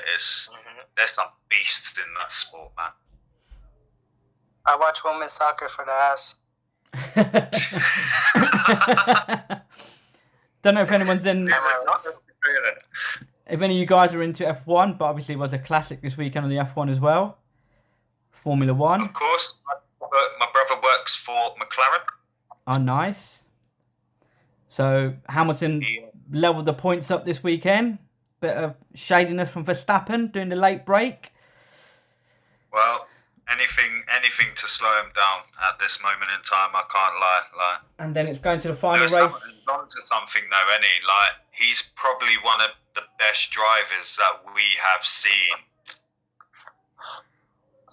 There's some beasts in that sport, man. I watch women's soccer for the ass. Don't know if anyone's in. If any of you guys are into F1, but obviously it was a classic this weekend on the F1 as well. Formula One. Of course, my brother works for McLaren. Oh, nice. So Hamilton leveled the points up this weekend. Bit of shadiness from Verstappen doing the late break. Well, anything to slow him down at this moment in time. I can't lie. And then it's going to the final race. Hamilton's onto something though, isn't he? Like, he's probably one of the best drivers that we have seen.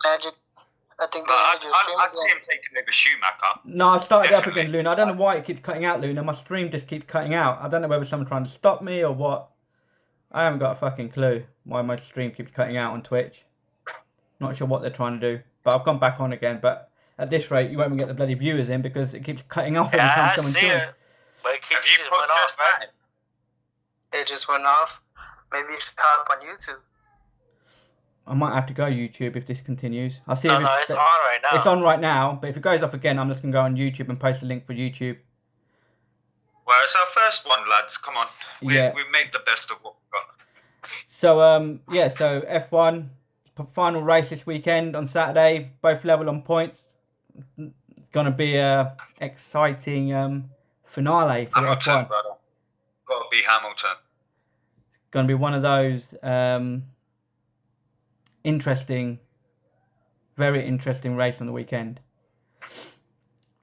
Magic. I think I see him taking over Schumacher. No, I started up again, Luna. I don't know why it keeps cutting out, Luna. My stream just keeps cutting out. I don't know whether someone's trying to stop me or what. I haven't got a fucking clue why my stream keeps cutting out on Twitch. Not sure what they're trying to do. But I've gone back on again. But at this rate, you won't even get the bloody viewers in because it keeps cutting off every time someone joins. But have you put just off, right? It just went off. Maybe you should pop up on YouTube. I might have to go YouTube if this continues. I'll see. No, it's on right now. It's on right now, but if it goes off again, I'm just going to go on YouTube and post a link for YouTube. Well, it's our first one, lads. Come on. We made the best of what we got. So, so F1, final race this weekend on Saturday. Both level on points. Going to be a exciting finale for Hamilton, F1. Brother. Got to be Hamilton. Going to be one of those... very interesting race on the weekend.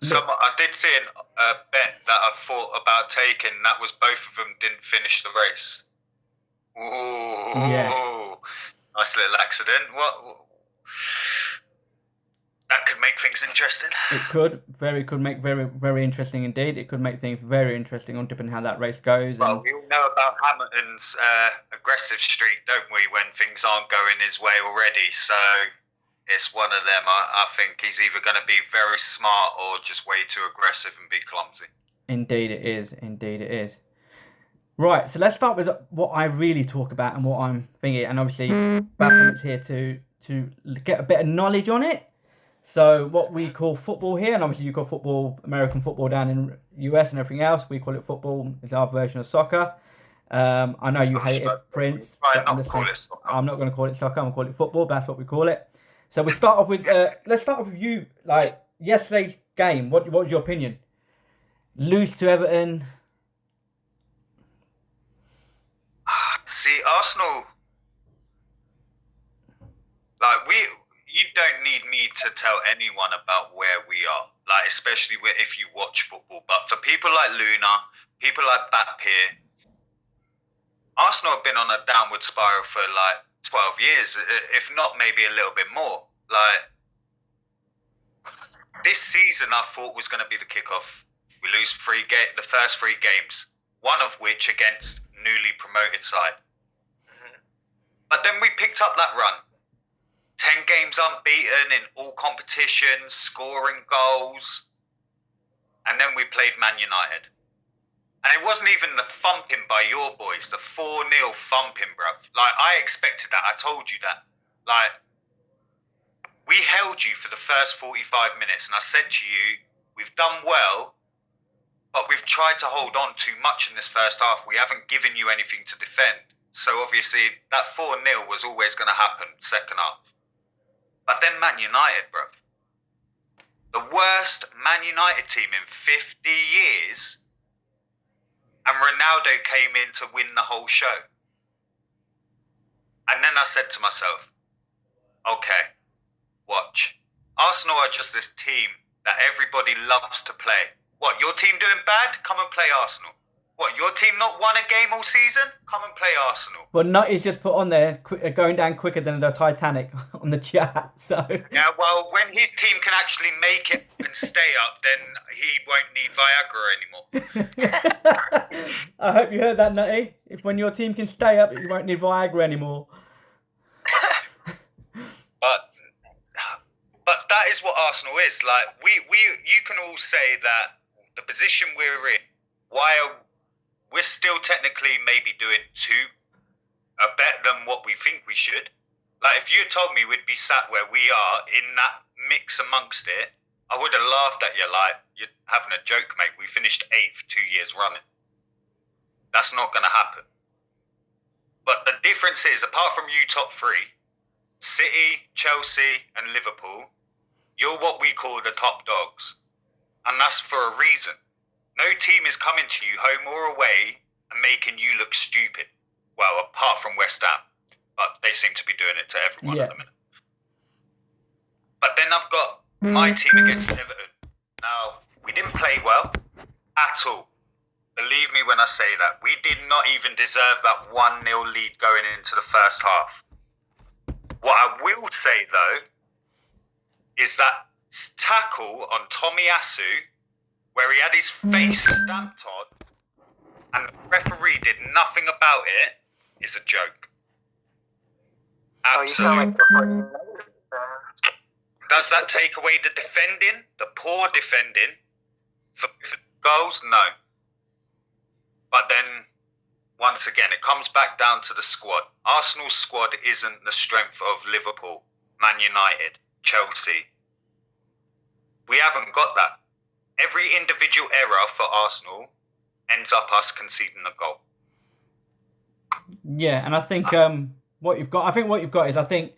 I did see a bet that I thought about taking. That was both of them didn't finish the race. Ooh, yeah. Nice little accident. What? That could make things interesting. It could make very, very interesting indeed. It could make things very interesting on depending how that race goes. Well, we all know about Hamilton's aggressive streak, don't we, when things aren't going his way already. So it's one of them. I think he's either going to be very smart or just way too aggressive and be clumsy. Indeed it is. Right, so let's start with what I really talk about and what I'm thinking. And obviously, Batman's here to get a bit of knowledge on it. So what we call football here, and obviously you call football American football down in US and everything else, we call it football. It's our version of soccer. I know you hate it, Prince. I'm not going to call it soccer. I'm going to call it football. That's what we call it. So we start off with let's start off with you. Like yesterday's game, what was your opinion? Lose to Everton. See, Arsenal. You don't need me to tell anyone about where we are, like especially if you watch football. But for people like Luna, people like Bat here, Arsenal have been on a downward spiral for like 12 years, if not maybe a little bit more. Like this season, I thought was going to be the kickoff. We lose the first 3 games, one of which against newly promoted side. But then we picked up that run. 10 games unbeaten in all competitions, scoring goals. And then we played Man United. And it wasn't even the thumping by your boys, the 4-0 thumping, bruv. Like, I expected that. I told you that. Like, we held you for the first 45 minutes. And I said to you, we've done well, but we've tried to hold on too much in this first half. We haven't given you anything to defend. So, obviously, that 4-0 was always going to happen second half. But then Man United, bruv. The worst Man United team in 50 years. And Ronaldo came in to win the whole show. And then I said to myself, okay, watch. Arsenal are just this team that everybody loves to play. What, your team doing bad? Come and play Arsenal. What, your team not won a game all season? Come and play Arsenal. But Nutty's just put on there, going down quicker than the Titanic on the chat. So yeah, well, when his team can actually make it and stay up, then he won't need Viagra anymore. I hope you heard that, Nutty. If when your team can stay up, you won't need Viagra anymore. But that is what Arsenal is. Like you can all say that the position we're in, while we're still technically maybe doing 2 are better than what we think we should. Like, if you had told me we'd be sat where we are in that mix amongst it, I would have laughed at you like, you're having a joke, mate. We finished 8th 2 years running. That's not going to happen. But the difference is, apart from you top 3, City, Chelsea and Liverpool, you're what we call the top dogs. And that's for a reason. No team is coming to you home or away and making you look stupid. Well, apart from West Ham. But they seem to be doing it to everyone at the minute. But then I've got my team against Everton. Now, we didn't play well at all. Believe me when I say that. We did not even deserve that 1-0 lead going into the first half. What I will say, though, is that tackle on Tomiyasu, where he had his face stamped on, and the referee did nothing about it, is a joke. Absolutely. Does that take away the defending, the poor defending, for goals? No. But then, once again, it comes back down to the squad. Arsenal's squad isn't the strength of Liverpool, Man United, Chelsea. We haven't got that. Every individual error for Arsenal ends up us conceding a goal. Yeah, and I think what you've got is, I think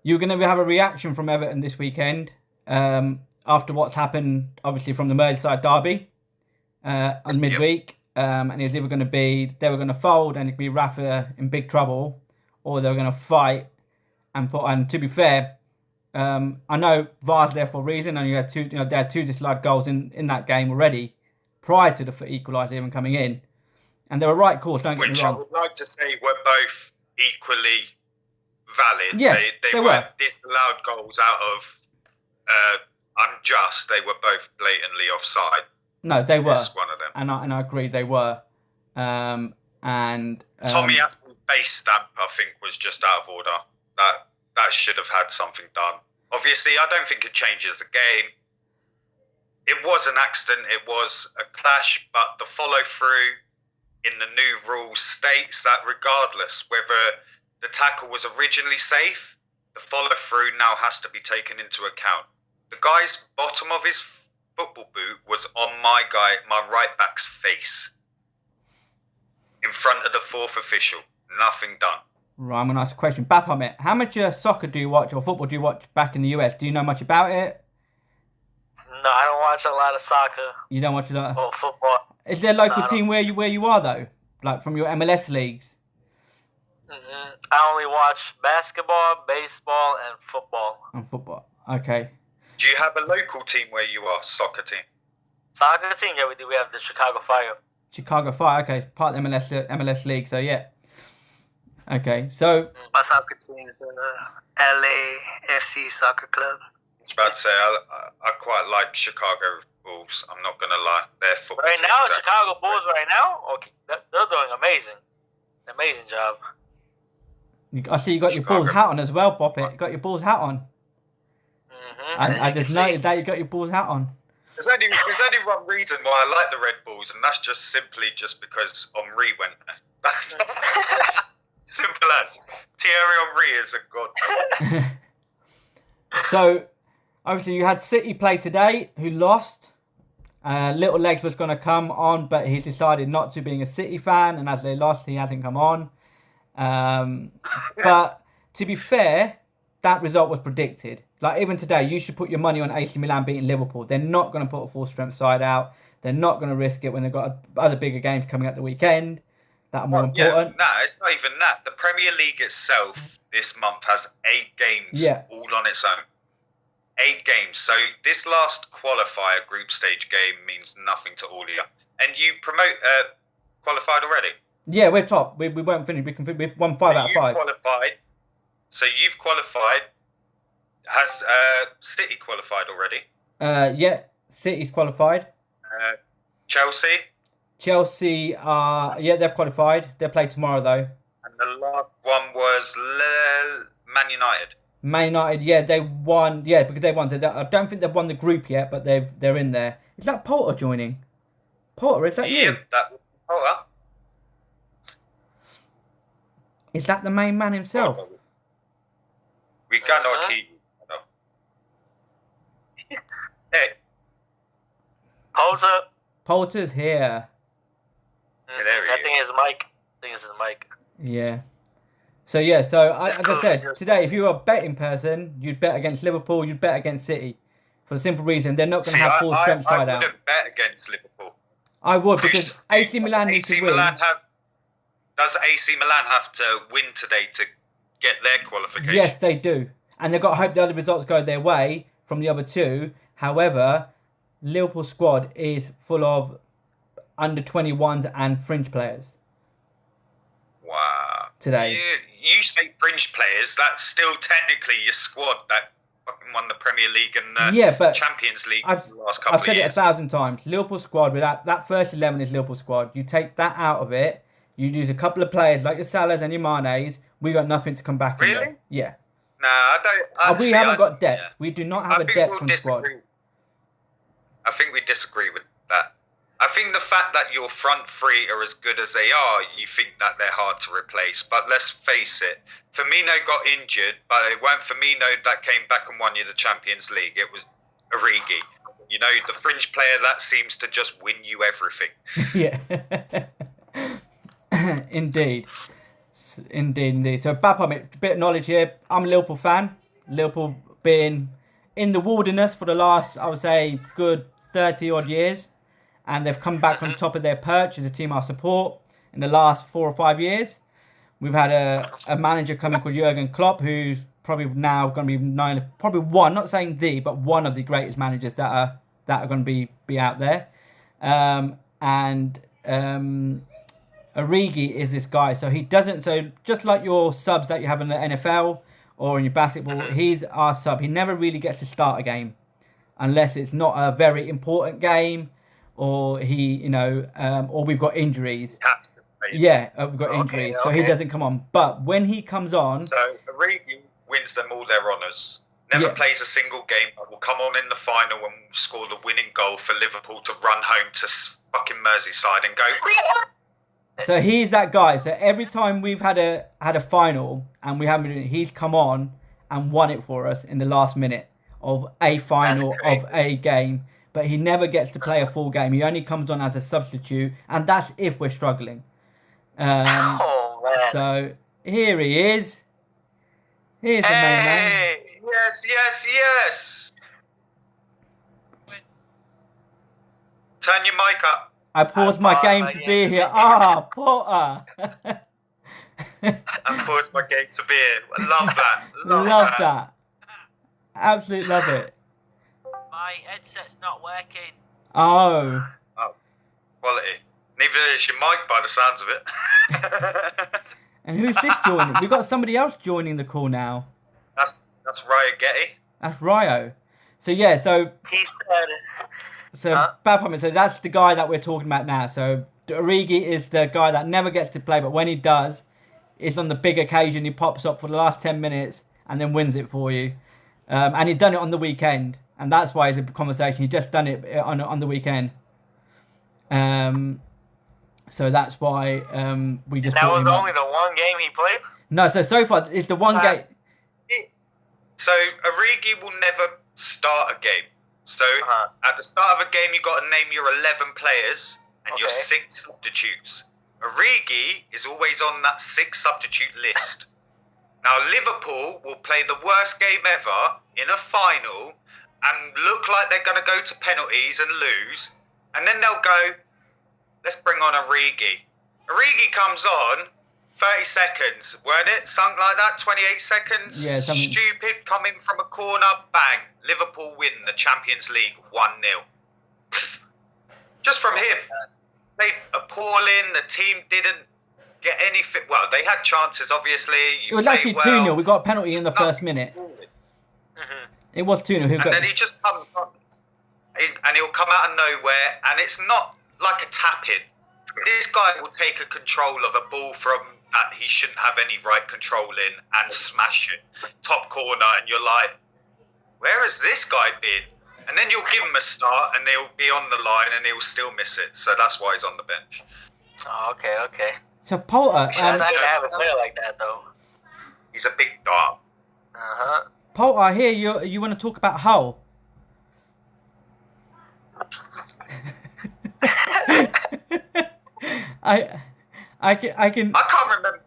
you're going to have a reaction from Everton this weekend after what's happened, obviously, from the Merseyside derby on midweek. And it's either going to be they were going to fold and it'd be Rafa in big trouble, or they were going to fight and put. And to be fair, I know VAR's there for a reason, and they had 2 disallowed goals in that game already prior to the equaliser even coming in, and they were right calls. Don't get me wrong. Which I would like to say were both equally valid. Yeah, they weren't disallowed goals out of unjust. They were both blatantly offside. No, they were. One of them. And I agree they were. Tomiyasu face stamp, I think, was just out of order. That should have had something done. Obviously, I don't think it changes the game. It was an accident. It was a clash, but the follow-through in the new rules states that regardless whether the tackle was originally safe, the follow-through now has to be taken into account. The guy's bottom of his football boot was on my right back's face. In front of the 4th official. Nothing done. Right, I'm going to ask a question. Baphomet, how much soccer do you watch, or football do you watch back in the US? Do you know much about it? No, I don't watch a lot of soccer. You don't watch a lot? Or football. Is there a local team where you are, though? Like from your MLS leagues? Mm-hmm. I only watch basketball, baseball, and football. And football. Okay. Do you have a local team where you are, soccer team? Soccer team, yeah, we do. We have the Chicago Fire. Chicago Fire, okay. Part of the MLS league, so yeah. Okay, so... My soccer team is the LAFC Soccer Club. I was about to say, I quite like Chicago Bulls. I'm not going to lie. They're football right now, Chicago Bulls right now, okay, they're doing amazing. Amazing job. I see you got your Bulls hat on as well, Boppet. You got your Bulls hat on. Mm-hmm. I just noticed that you got your Bulls hat on. There's only one reason why I like the Red Bulls, and that's just simply just because Henry went there. Simple as. Thierry Henry is a god. So, obviously you had City play today, who lost. Little Legs was going to come on, but he's decided not to, being a City fan, and as they lost, he hasn't come on. But to be fair, that result was predicted. Like, even today, you should put your money on AC Milan beating Liverpool. They're not going to put a full-strength side out. They're not going to risk it when they've got other bigger games coming up the weekend that are more important. Yeah, it's not even that. The Premier League itself this month has 8 games all on its own. 8 games. So this last qualifier group stage game means nothing to all of you. And you qualified already? Yeah, we're top. We won't finish. We've won 5 out of 5. Qualified. So you've qualified. Has City qualified already? Yeah, City's qualified. Chelsea? Chelsea they've qualified. They'll play tomorrow though. And the last one was Man United. Man United, yeah, they won. Yeah, because they won. I don't think they've won the group yet, but they're in there. Is that Porter joining? Porter, is that you? Yeah, that Porter. Is that the main man himself? We cannot hear you. No. Hey. Poulter's here. I think it's Mike. Yeah. So as I said, today, if you were a betting person, you'd bet against Liverpool, you'd bet against City. For the simple reason, they're not going to have full strength side out. I wouldn't bet against Liverpool. I would, because AC Milan need to win. Does AC Milan have to win today to get their qualification? Yes, they do. And they've got to hope the other results go their way from the other two. However, Liverpool's squad is full of under 21s and fringe players. Wow. Today. You say fringe players, that's still technically your squad that fucking won the Premier League and Champions League in the last couple of years. I've said it 1,000 times. Liverpool squad, without that first 11 is Liverpool squad. You take that out of it, you lose a couple of players like your Salahs and your Manes, we got nothing to come back in. Really? Yeah. Nah, I don't. We haven't got depth. Yeah. We do not have a depth from squad. I think we disagree with that. I think the fact that your front three are as good as they are, you think that they're hard to replace. But let's face it, Firmino got injured, but it weren't Firmino that came back and won you the Champions League. It was Origi. You know, the fringe player that seems to just win you everything. Yeah. Indeed. So, Bapom, a bit of knowledge here. I'm a Liverpool fan. Liverpool been in the wilderness for the last, I would say, good 30 odd years. And they've come back on top of their perch as a team I support in the last 4 or 5 years. We've had a manager coming called Jurgen Klopp, who's probably now going to be known, probably one, not saying the, but one of the greatest managers that are going to be out there. Origi is this guy. So he doesn't, so just like your subs that you have in the NFL or in your basketball, he's our sub. He never really gets to start a game unless it's not a very important game. Or or we've got injuries. Yeah, we've got injuries, so he doesn't come on. But when he comes on, so Origi wins them all their honours. Never plays a single game, but will come on in the final and score the winning goal for Liverpool to run home to fucking Merseyside and go. So he's that guy. So every time we've had a final and we haven't, he's come on and won it for us in the last minute of a final of a game. But he never gets to play a full game. He only comes on as a substitute, and that's if we're struggling. So here he is. Here's the main man. Yes. Turn your mic up. I paused my game to be here. Potter. I paused my game to be here. Love that. Love that. Absolutely love it. My headset's not working. Oh, quality. Neither is your mic by the sounds of it. And who's this joining? We've got somebody else joining the call now. That's Ryo Getty. That's Ryo. So yeah, so he said. So so that's the guy that we're talking about now. So Origi is the guy that never gets to play, but when he does, it's on the big occasion. He pops up for the last 10 minutes and then wins it for you. And he's done it on the weekend. And that's why it's a conversation. He just done it on the weekend. So that's why we just. That was only the one game he played. No, so far it's the one game. So Origi will never start a game. So at the start of a game, you got to name your 11 players and your 6 substitutes. Origi is always on that 6 substitute list. Now Liverpool will play the worst game ever in a final and look like they're going to go to penalties and lose. And then they'll go, let's bring on Origi. Origi comes on, 30 seconds, weren't it? Something like that, 28 seconds. Yeah, something. Stupid, coming from a corner, bang. Liverpool win the Champions League 1-0. Just from him. They appalling, the team didn't get anything. Well, they had chances, obviously. It was actually 2-0. We got a penalty in the first minute. It was 2-0. And then he just comes on, and he'll come out of nowhere, and it's not like a tap-in. This guy will take a control of a ball from that he shouldn't have any right control in and smash it top corner, and you're like, where has this guy been? And then you'll give him a start, and he'll be on the line, and he'll still miss it. So that's why he's on the bench. Oh, okay. So Poulter, It's not gonna have a player like that though. He's a big dog. Poulter, I hear you want to talk about Hull. I can. I can't remember.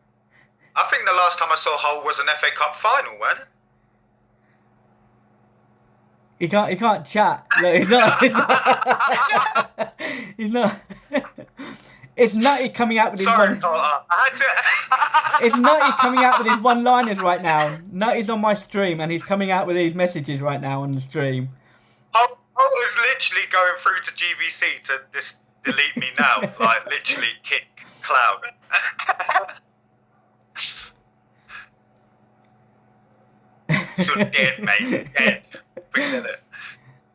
I think the last time I saw Hull was an FA Cup final, wasn't it? He can't chat. No, he's not. He's not. It's Nutty coming out with his Sorry, Potter. I had to. It's Nutty coming out with his one-liners right now. Nutty's on my stream and he's coming out with these messages right now on the stream. Hull is literally going through to GVC to just delete me now. Like, literally kick Cloud. You're dead, mate. Dead. Forget it.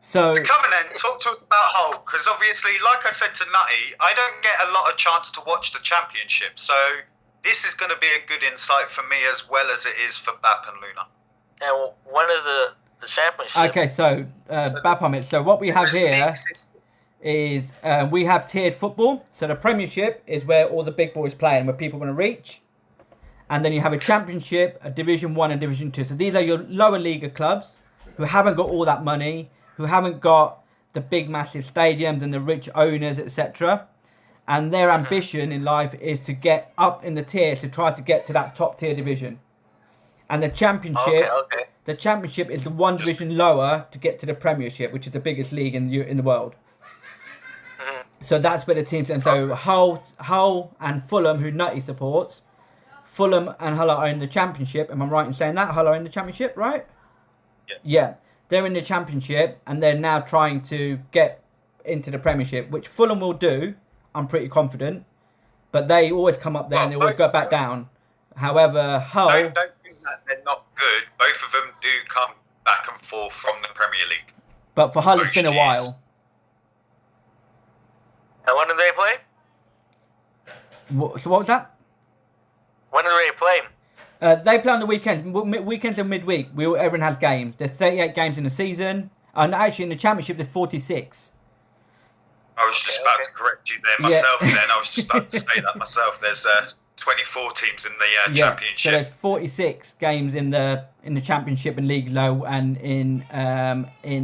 So come on then, talk to us about Hull, because obviously, like I said to Nutty, I don't get a lot of chance to watch the Championship, so this is going to be a good insight for me as well as it is for Bap and Luna. And when is the Championship? Okay, so Bap on it. So what we have here is we have tiered football. So the Premiership is where all the big boys play and where people want to reach. And then you have a Championship, a Division 1 and Division 2. So these are your lower league clubs who haven't got all that money, who haven't got the big massive stadiums and the rich owners, etc. And their ambition in life is to get up in the tier, to try to get to that top tier division. And the Championship, the Championship is the one division lower to get to the Premiership, which is the biggest league in the world. So that's where the teams. And so Hull and Fulham, who Nutty supports, Fulham and Hull are in the Championship. Am I right in saying that? Hull are in the Championship, right? Yeah. They're in the Championship and they're now trying to get into the Premiership, which Fulham will do, I'm pretty confident. But they always come up there and they always go back down. However, Hull... Don't think that they're not good. Both of them do come back and forth from the Premier League. But for Hull, it's been a while. And when do they play? So what was that? When do they play? They play on the weekends. Weekends and midweek. Everyone has games. There's 38 games in the season. And actually in the Championship, there's 46. I was just about to correct you there myself then. I was just about to say that myself. There's 24 teams in the Championship. So there's 46 games in the Championship and League Low, and in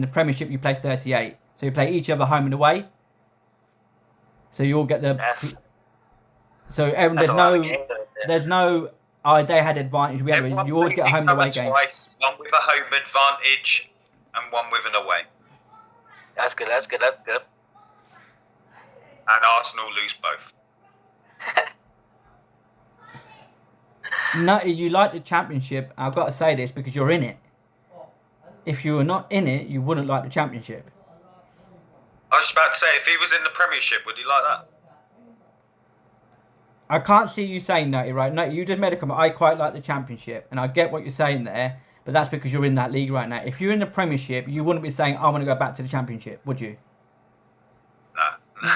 the Premiership you play 38. So you play each other home and away. So you all get the... So everyone, there's no... they had advantage. You always get a home and away game. Twice, one with a home advantage and one with an away. That's good. And Arsenal lose both. Nutty, you like the Championship. I've got to say this because you're in it. If you were not in it, you wouldn't like the Championship. I was just about to say, if he was in the Premiership, would he like that? I can't see you saying Nutty, right? Nutty, you just made a comment. I quite like the Championship, and I get what you're saying there, but that's because you're in that league right now. If you're in the Premiership, you wouldn't be saying, I want to go back to the Championship, would you? No.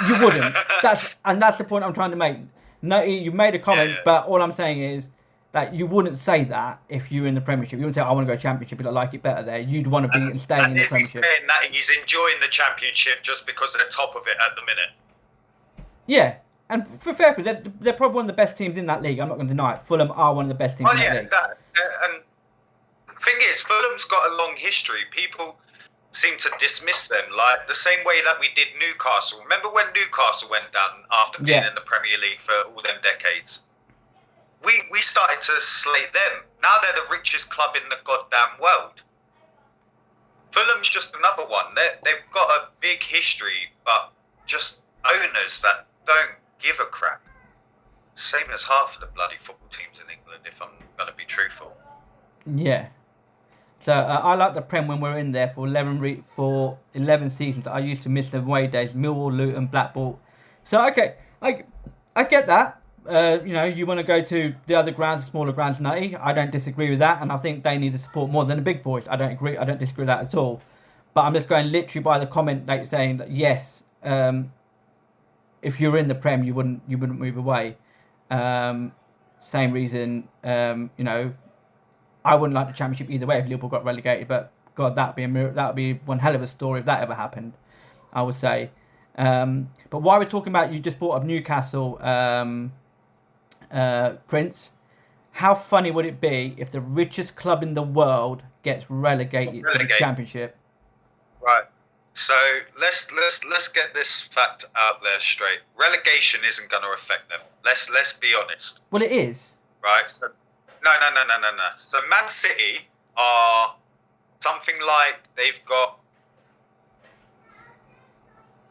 You wouldn't. That's the point I'm trying to make. Nutty, you made a comment, but all I'm saying is that you wouldn't say that if you were in the Premiership. You wouldn't say, I want to go Championship because I like it better there. You'd want to be staying in the Premiership. He's saying that he's enjoying the Championship just because they're top of it at the minute. Yeah. And for fair play, they're probably one of the best teams in that league. I'm not going to deny it. Fulham are one of the best teams in that league. And the thing is, Fulham's got a long history. People seem to dismiss them, like the same way that we did Newcastle. Remember when Newcastle went down after being in the Premier League for all them decades? We started to slate them. Now they're the richest club in the goddamn world. Fulham's just another one. They've got a big history, but just owners that don't give a crap. Same as half of the bloody football teams in England, if I'm going to be truthful. Yeah. So I like the Prem when we're in there for 11 seasons. I used to miss the away days, Millwall, Luton, Blackpool. So okay, I get that. You want to go to the other grounds, smaller grounds, Nutty. I don't disagree with that, and I think they need to support more than the big boys. I don't disagree with that at all. But I'm just going literally by the comment like saying that yes, if you're in the Prem, you wouldn't move away. Same reason, I wouldn't like the Championship either way if Liverpool got relegated. But God, that would be one hell of a story if that ever happened, I would say. But while we're talking about, you just brought up Newcastle. Prince, how funny would it be if the richest club in the world gets relegated to the Championship? Right. So let's get this fact out there straight. Relegation isn't going to affect them. Let's be honest. Well, it is. Right. So no. So Man City are something like they've got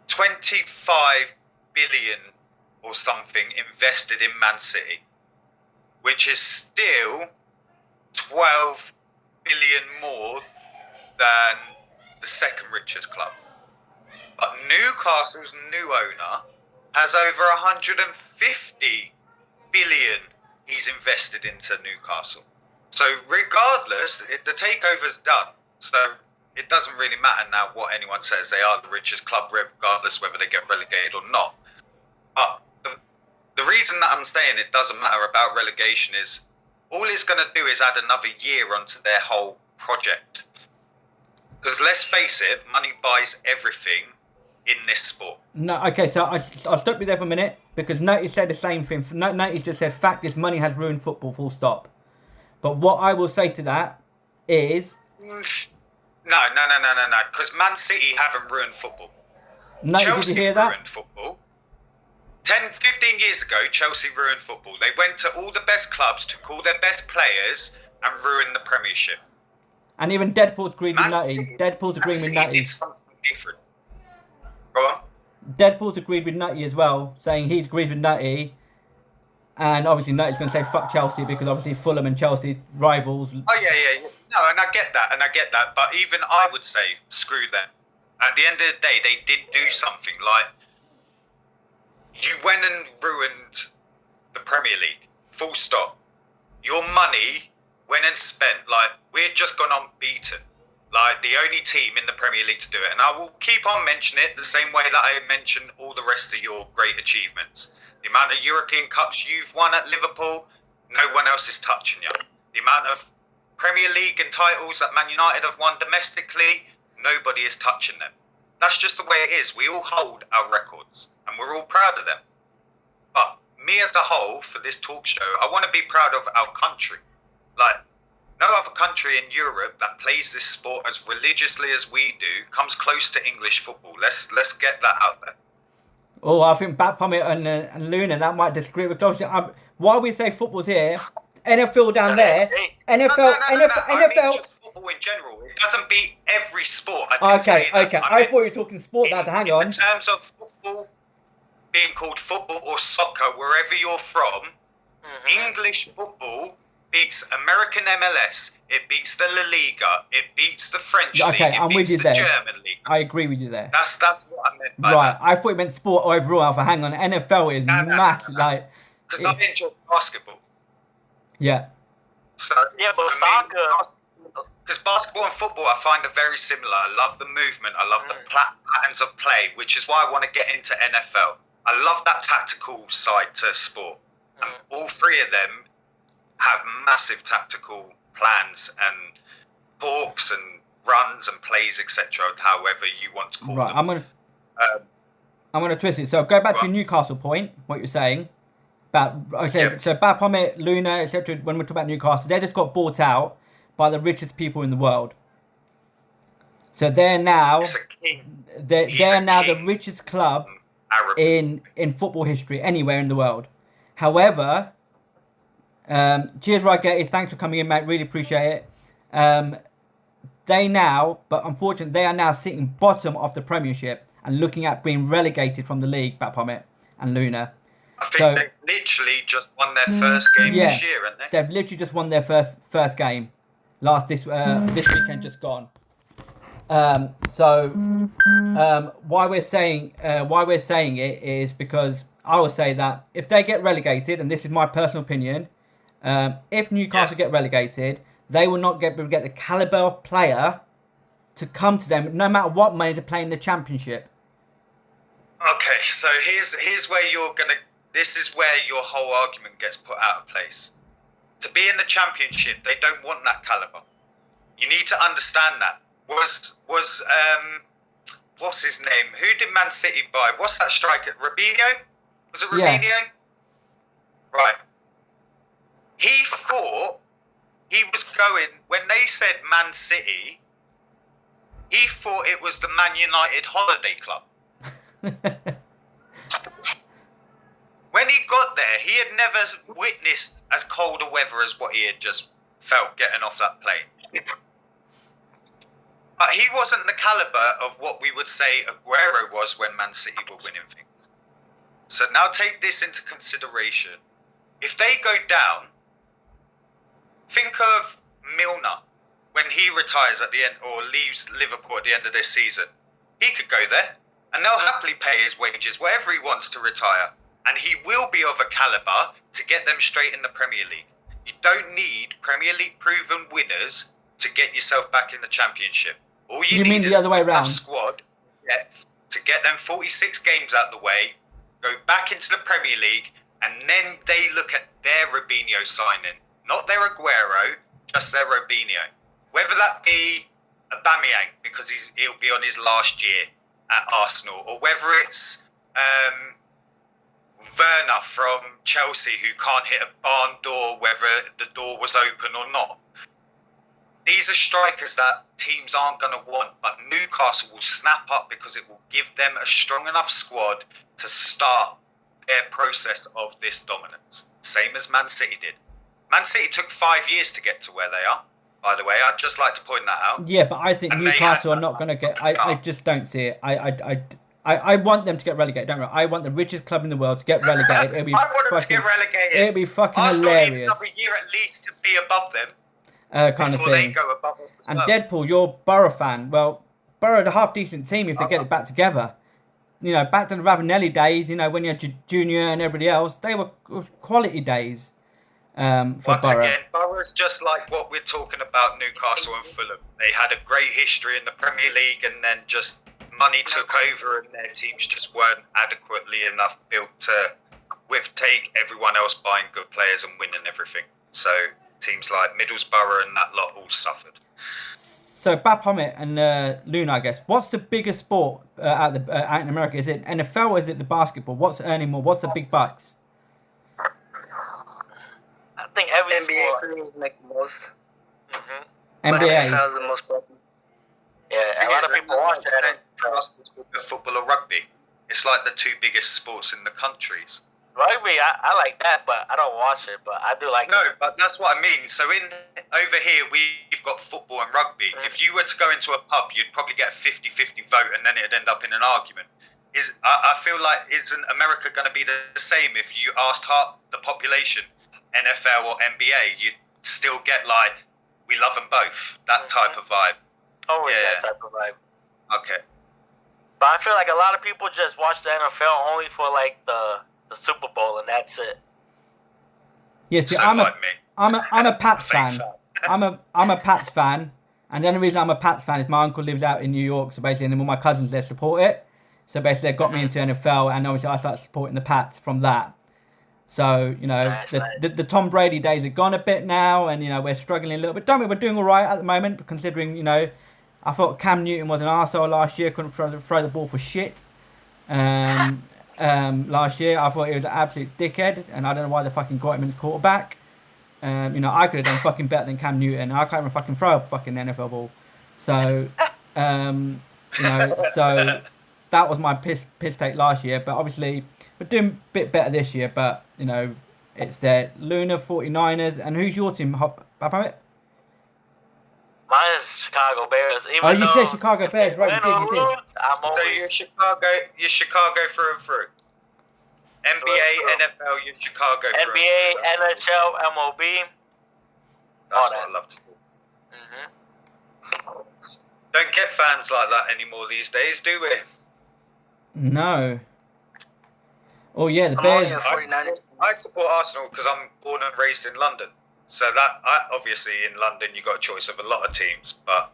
25 billion or something invested in Man City, which is still 12 billion more than the second richest club. But Newcastle's new owner has over 150 billion he's invested into Newcastle. So regardless, the takeover's done. So it doesn't really matter now what anyone says. They are the richest club, regardless whether they get relegated or not. But the reason that I'm saying it doesn't matter about relegation is all it's going to do is add another year onto their whole project. Because let's face it, money buys everything in this sport. No, okay, so I'll stop you there for a minute, because Nutty said the same thing. Nutty just said, fact is money has ruined football, full stop. But what I will say to that is... No, because Man City haven't ruined football. Nutty, Chelsea did you hear that? ruined football. 15 years ago, Chelsea ruined football. They went to all the best clubs, took all their best players, and ruined the Premiership. And even Deadpool's agreed with Nutty. Deadpool's agreeing with Nutty. Did something different. Go on. Deadpool's agreed with Nutty as well, saying he agrees with Nutty. And obviously Nutty's going to say fuck Chelsea, because obviously Fulham and Chelsea rivals. Oh, yeah. No, and I get that. But even I would say, screw them. At the end of the day, they did do something. Like, you went and ruined the Premier League. Full stop. Your money went and spent, like, we've just gone unbeaten. Like, the only team in the Premier League to do it. And I will keep on mentioning it the same way that I mentioned all the rest of your great achievements. The amount of European Cups you've won at Liverpool, no one else is touching you. The amount of Premier League and titles that Man United have won domestically, nobody is touching them. That's just the way it is. We all hold our records, and we're all proud of them. But me as a whole, for this talk show, I want to be proud of our country. Like, no other country in Europe that plays this sport as religiously as we do comes close to English football. Let's get that out there. Oh, I think Bat Pummit and Luna, that might disagree with obviously. While we say football's here, NFL down there, NFL. I mean just football in general. It doesn't beat every sport. I okay. I thought you were talking sport. Hang on. In terms of football being called football or soccer, wherever you're from, English football beats American MLS, it beats the La Liga, it beats the French League, I'm it with beats you the there. German League. I agree with you there. That's what I meant by right, that. I thought you meant sport overall, Alpha. Hang on, NFL is massive. Like, because I enjoy basketball. Yeah. So, yeah, but soccer... Because basketball and football I find are very similar. I love the movement, I love the patterns of play, which is why I want to get into NFL. I love that tactical side to sport. And all three of them have massive tactical plans and talks and runs and plays, etc. However you want to call them. I'm gonna twist it. So go back to your Newcastle point. What you're saying about so Bad Pommet, Luna, etc. When we talk about Newcastle, they just got bought out by the richest people in the world. So they're now the richest club in football history anywhere in the world. However, cheers, Ragetti. Thanks for coming in, mate. Really appreciate it. Unfortunately, they are now sitting bottom of the Premiership and looking at being relegated from the league, Bat Pommet and Luna. I think they've literally just won their first game this year, haven't they? They've literally just won their first game. This weekend just gone. Why we're saying it is because I would say that if they get relegated, and this is my personal opinion, if Newcastle get relegated, they will not get the caliber of player to come to them, no matter what money to play in the Championship. Okay, so here's where this is where your whole argument gets put out of place. To be in the Championship, they don't want that caliber. You need to understand that. Was what's his name? Who did Man City buy? What's that striker? Robinho? Was it Robinho? Yeah. Right. he thought he was going, when they said Man City, he thought it was the Man United holiday club. When he got there, he had never witnessed as cold a weather as what he had just felt getting off that plane. But he wasn't the caliber of what we would say Aguero was when Man City were winning things. So now take this into consideration. If they go down, think of Milner when he retires at the end or leaves Liverpool at the end of this season. He could go there and they'll happily pay his wages wherever he wants to retire. And he will be of a caliber to get them straight in the Premier League. You don't need Premier League proven winners to get yourself back in the Championship. All you mean need the is other way a round? squad to get them 46 games out the way, go back into the Premier League, and then they look at their Robinho signing. Not their Aguero, just their Robinho. Whether that be Aubameyang, because he'll be on his last year at Arsenal, or whether it's Werner from Chelsea who can't hit a barn door whether the door was open or not. These are strikers that teams aren't going to want, but Newcastle will snap up because it will give them a strong enough squad to start their process of this dominance. Same as Man City did. Man City took 5 years to get to where they are, by the way. I'd just like to point that out. Yeah, but I think And Newcastle are not going to get... I just don't see it. I want them to get relegated. Don't worry. I want the richest club in the world to get relegated. I want them to get relegated. It'd be fucking Arsenal need hilarious. another year at least to be above them. Kind of Before they thing. go above us as And well. Deadpool, you're a Borough fan. Well, Borough are a half decent team if they get it back together. You know, back to the Ravanelli days, you know, when you had Junior and everybody else, they were quality days for Once Borough. again, Borough's just like what we're talking about Newcastle and Fulham. They had a great history in the Premier League and then just money took over and their teams just weren't adequately enough built to take everyone else buying good players and winning everything. So teams like Middlesbrough and that lot all suffered. So Baphomet and Luna, I guess. What's the biggest sport out in America? Is it NFL or is it the basketball? What's earning more? What's the big bucks? I think every NBA sport. players make the most. Mm-hmm. But NBA. NFL is the most popular. Yeah, a lot of people watch that. Football or rugby. It's like the two biggest sports in the countries. Rugby, I like that, but I don't watch it. But I do like. No, but that's what I mean. So over here, we've got football and rugby. Mm. If you were to go into a pub, you'd probably get a 50-50 vote, and then it'd end up in an argument. I feel like, isn't America going to be the same if you asked half the population, NFL or NBA, you'd still get like, we love them both, that type of vibe. Always Yeah. that type of vibe. Okay. But I feel like a lot of people just watch the NFL only for like the Super Bowl and that's it. Yeah, see, So I'm like me. a Pats Fake fan. I'm a Pats fan, and the only reason I'm a Pats fan is my uncle lives out in New York, so basically, and then all my cousins they support it. So basically, they got me into NFL, and obviously, I started supporting the Pats from that. So you know, Nice, the Tom Brady days are gone a bit now, and you know we're struggling a little bit. Don't we? We're doing all right at the moment, considering you know, I thought Cam Newton was an arsehole last year, couldn't throw the ball for shit. Last year, I thought he was an absolute dickhead, and I don't know why they fucking got him in the quarterback. You know, I could have done fucking better than Cam Newton. I can't even fucking throw a fucking NFL ball. So, you know, so that was my piss take last year. But obviously, we're doing a bit better this year. But, you know, it's the Luna 49ers. And who's your team, Baphomet? Mine is Chicago Bears. Even Oh, you though said Chicago Bears, right? win or You did. lose, I'm So always you're Chicago through and through. NBA, NFL, you're Chicago through and NBA, through. NHL, MLB. That's all what that. I love to do. Mm-hmm. Don't get fans like that anymore these days, do we? No. Oh, yeah, the I'm Bears. also a 49ers. I support Arsenal because I'm born and raised in London. So obviously in London you got a choice of a lot of teams, but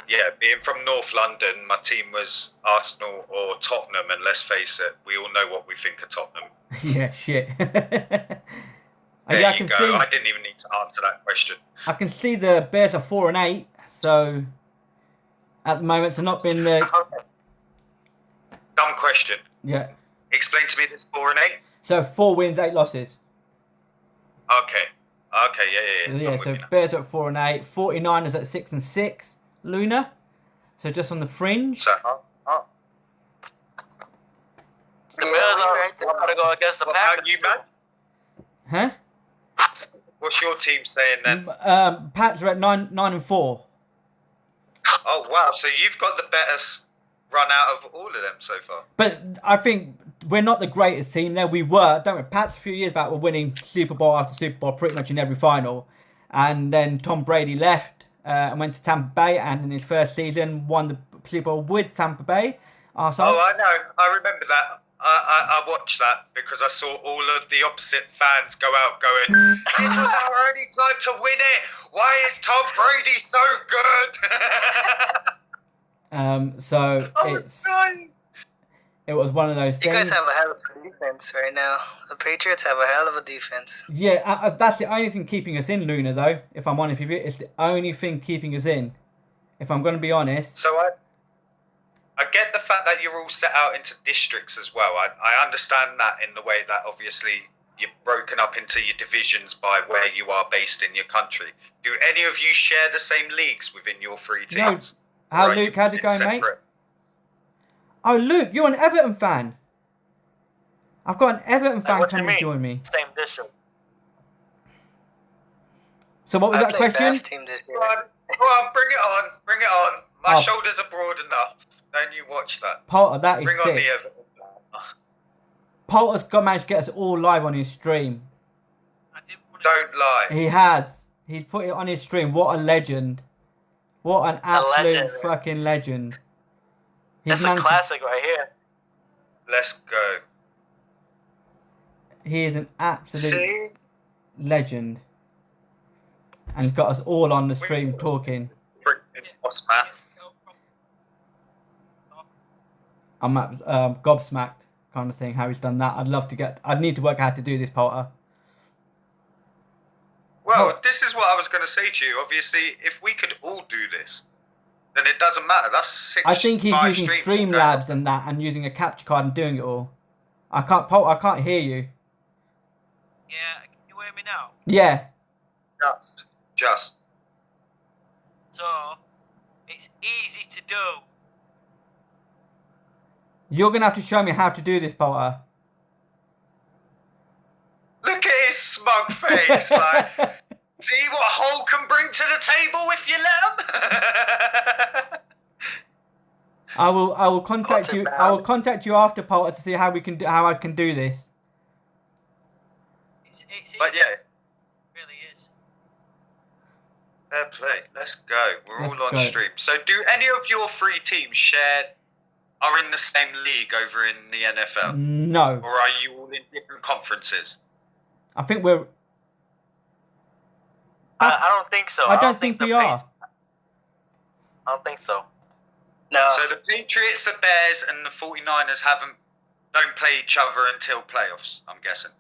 yeah, being from North London, my team was Arsenal or Tottenham, and let's face it, we all know what we think of Tottenham. Yeah, shit. There Yeah, I you can go. see. I didn't even need to answer that question. I can see the Bears are 4-8, so at the moment it's not been the Dumb question. yeah. Explain to me this 4-8. So 4 wins, 8 losses. Okay. Okay, yeah. Yeah, so Bears are at 4-8, 49ers at 6-6. Luna, so just on the fringe. So, The Bears are to go against the what Packers. about you, man? Huh? What's your team saying then? Pats are at 9-4. Oh wow! So you've got the better run out of all of them so far. But I think we're not the greatest team there. We were, don't we? Pats a few years back were winning Super Bowl after Super Bowl pretty much in every final. And then Tom Brady left and went to Tampa Bay, and in his first season won the Super Bowl with Tampa Bay. Oh, I know. I remember that. I watched that because I saw all of the opposite fans go out going, this was our only time to win it. Why is Tom Brady so good? It was one of those things. You guys have a hell of a defense right now. The Patriots have a hell of a defense. Yeah, that's the only thing keeping us in, Luna, though. If I'm honest with you, it's the only thing keeping us in. If I'm going to be honest. So I get the fact that you're all set out into districts as well. I understand that in the way that obviously you're broken up into your divisions by where you are based in your country. Do any of you share the same leagues within your three teams? No. Luke, how's it going, mate? Oh, Luke, you're an Everton fan. I've got an Everton fan coming to join me. Same district. So what was that question? Go on, bring it on. My shoulders are broad enough. Don't you watch that? Potter, that is Bring sick. on the Everton. Potter's managed to get us all live on his stream. Don't lie. He has. He's put it on his stream. What a legend. What an absolute fucking legend. That's a classic right here. Let's go. He is an absolute legend. And he's got us all on the stream talking. Boss man. I'm gobsmacked kind of thing, how he's done that. I'd need to work out how to do this, Potter. Well, this is what I was going to say to you. Obviously, if we could all do this, then it doesn't matter. That's 6. I think he's using Streamlabs and that, and using a capture card and doing it all. Potter, I can't hear you. Yeah, can you hear me now? Yeah. Just. So, it's easy to do. You're going to have to show me how to do this, Potter. Look at his smug face. Like, see what Hull can bring to the table if you let him? I will contact you. I will contact you after, Potter, to see how I can do this. It's easy. But yeah. It really is. Fair play. Let's go. We're all on stream. So do any of your 3 teams are in the same league over in the NFL? No. Or are you all in different conferences? I think we're... I don't think so. I don't think we are. I don't think so. No. So the Patriots, the Bears, and the 49ers don't play each other until playoffs, I'm guessing.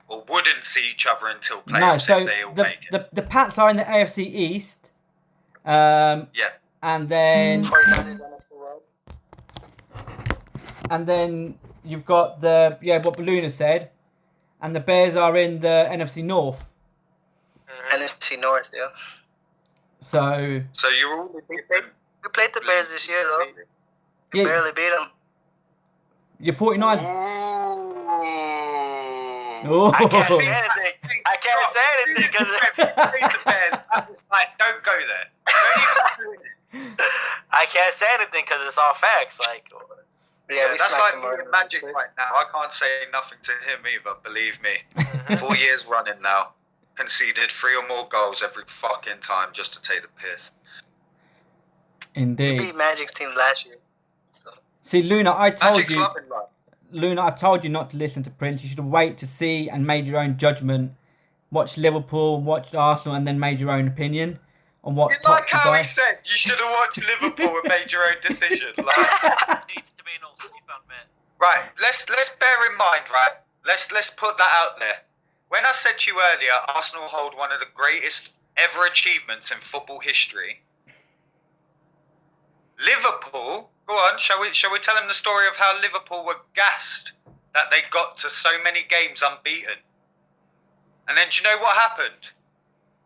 Or wouldn't see each other until playoffs if they all make it. The Pats are in the AFC East. Yeah. And then... 49ers NFC West. And then you've got what Luna said. And the Bears are in the NFC North. NFC North, yeah. So you're all different. We played the Bears this year, though. We barely beat them. You're 49. Ooh. I can't say anything. Because the Bears. I'm just like, don't go there. Don't even. I can't say anything because it's all facts. Like, yeah, that's like me and Magic right now. I can't say nothing to him either. Believe me. 4 years running now. Conceded 3 or more goals every fucking time just to take the piss. Indeed. You beat Magic's team last year. So. See, Luna, I told you. Life. Luna, I told you not to listen to Prince. You should wait to see and made your own judgment. Watch Liverpool, watch Arsenal, and then made your own opinion on what. You like how he said you should have watched Liverpool and made your own decision. Like, Needs to be an All City fan, man. right, let's bear in mind, right? Let's put that out there. When I said to you earlier, Arsenal hold one of the greatest ever achievements in football history. Liverpool, go on, shall we tell them the story of how Liverpool were gassed that they got to so many games unbeaten? And then do you know what happened?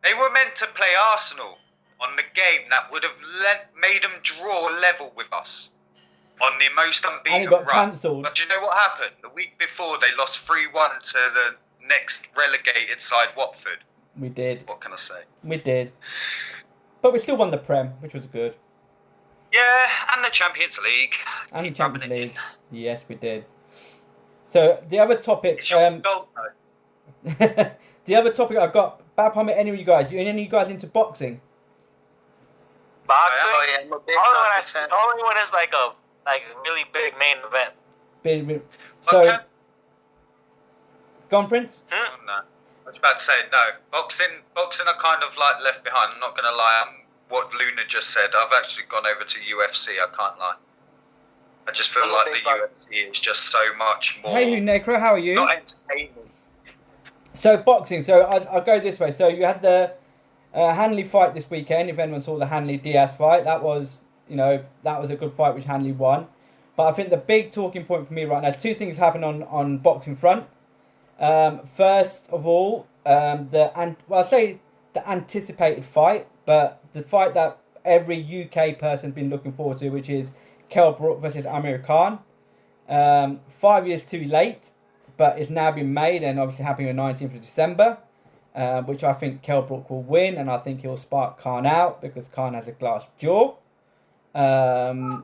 They were meant to play Arsenal on the game that would have made them draw level with us on the most And unbeaten it got run. cancelled. But do you know what happened? The week before, they lost 3-1 to the next relegated side, Watford. We did. What can I say? We did. But we still won the Prem, which was good. Yeah, and the Champions League. And the Keep rubbing Champions it League. Yes, we did. So the other in. topic, It's your goal, though. the other topic I've got. Babpom, any of you guys? Any of you guys into boxing? Boxing? Oh, yeah, I'm a big only boxing fan. only when it's like a really big main event. So, Okay. go on, Prince. Oh, no. I was about to say, no. Boxing are kind of like left behind. I'm not going to lie. What Luna just said, I've actually gone over to UFC. I can't lie. I just feel like the UFC is just so much more. Hey, Necro, how are you? Not entertaining. So boxing. So I'll go this way. So you had the Hanley fight this weekend. If anyone saw the Hanley Diaz fight, that was a good fight which Hanley won. But I think the big talking point for me right now, two things happen on boxing front. First of all, I'll say the anticipated fight, but the fight that every UK person's been looking forward to, which is Kell Brook versus Amir Khan. 5 years too late, but it's now been made and obviously happening on the 19th of December, which I think Kell Brook will win, and I think he'll spark Khan out because Khan has a glass jaw. So,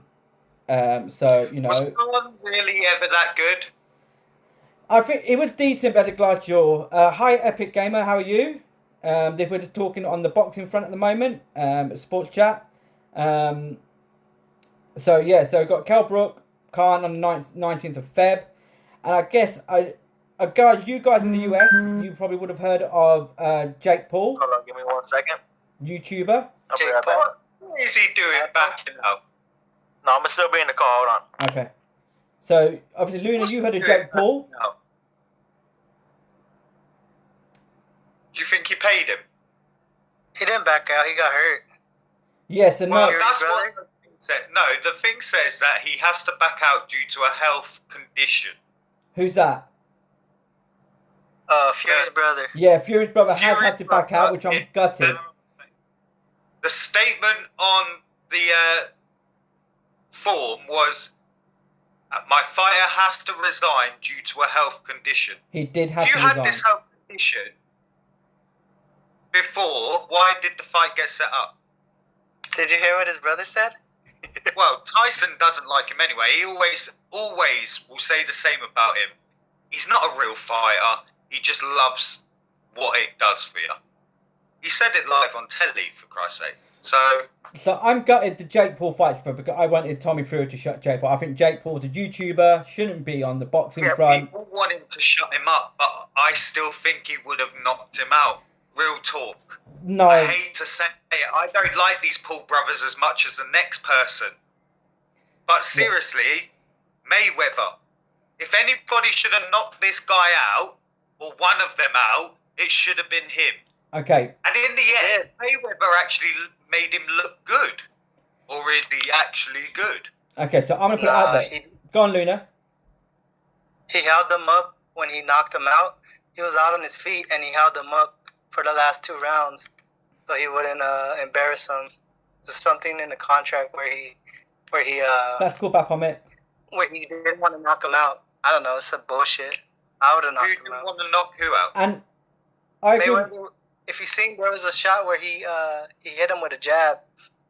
you know... Was Khan really ever that good? I think it was decent, but a glass jaw. Hi, Epic Gamer, how are you? They were talking on the boxing front at the moment, sports chat. So we've got Kell Brook, Khan on the 19th of Feb. And I guess, you guys in the US, you probably would have heard of Jake Paul. Hold on, give me 1 second. YouTuber. I'll be right back. What is he doing back now? No, I'm still be in the call. Hold on. Okay. So, obviously, Luna, you heard of Jake Paul. Now? Do you think he paid him? He didn't back out. He got hurt. Yes, and Well, no. that's what the thing said. No, the thing says that he has to back out due to a health condition. Who's that? Fury's brother. Yeah, Fury's brother has Fury's had to back out, which I'm gutted. The statement on the form was, my fighter has to resign due to a health condition. He did have If to you had resign. this health condition before, why did the fight get set up? Did you hear what his brother said? Well, Tyson doesn't like him anyway. He always will say the same about him. He's not a real fighter. He just loves what it does for you. He said it live on telly, for Christ's sake. So I'm gutted the Jake Paul fights, but because I wanted Tommy Fury to shut Jake Paul. I think Jake Paul's a YouTuber, shouldn't be on the boxing front. People want him to shut him up, but I still think he would have knocked him out. Real talk. No. I hate to say it. I don't like these Paul brothers as much as the next person. But seriously, Mayweather. If anybody should have knocked this guy out, or one of them out, it should have been him. Okay. And in the end, Mayweather actually made him look good. Or is he actually good? Okay, so I'm going to put it out there. Go on, Luna. He held them up when he knocked him out. He was out on his feet, and he held them up for the last 2 rounds so he wouldn't embarrass him. There's something in the contract where he That's cool, back on it. where he didn't want to knock him out. I don't know. It's some bullshit. I would have Who knocked him didn't out. want to knock who out? And I agree. Mayweather, if you seen, there was a shot where he hit him with a jab,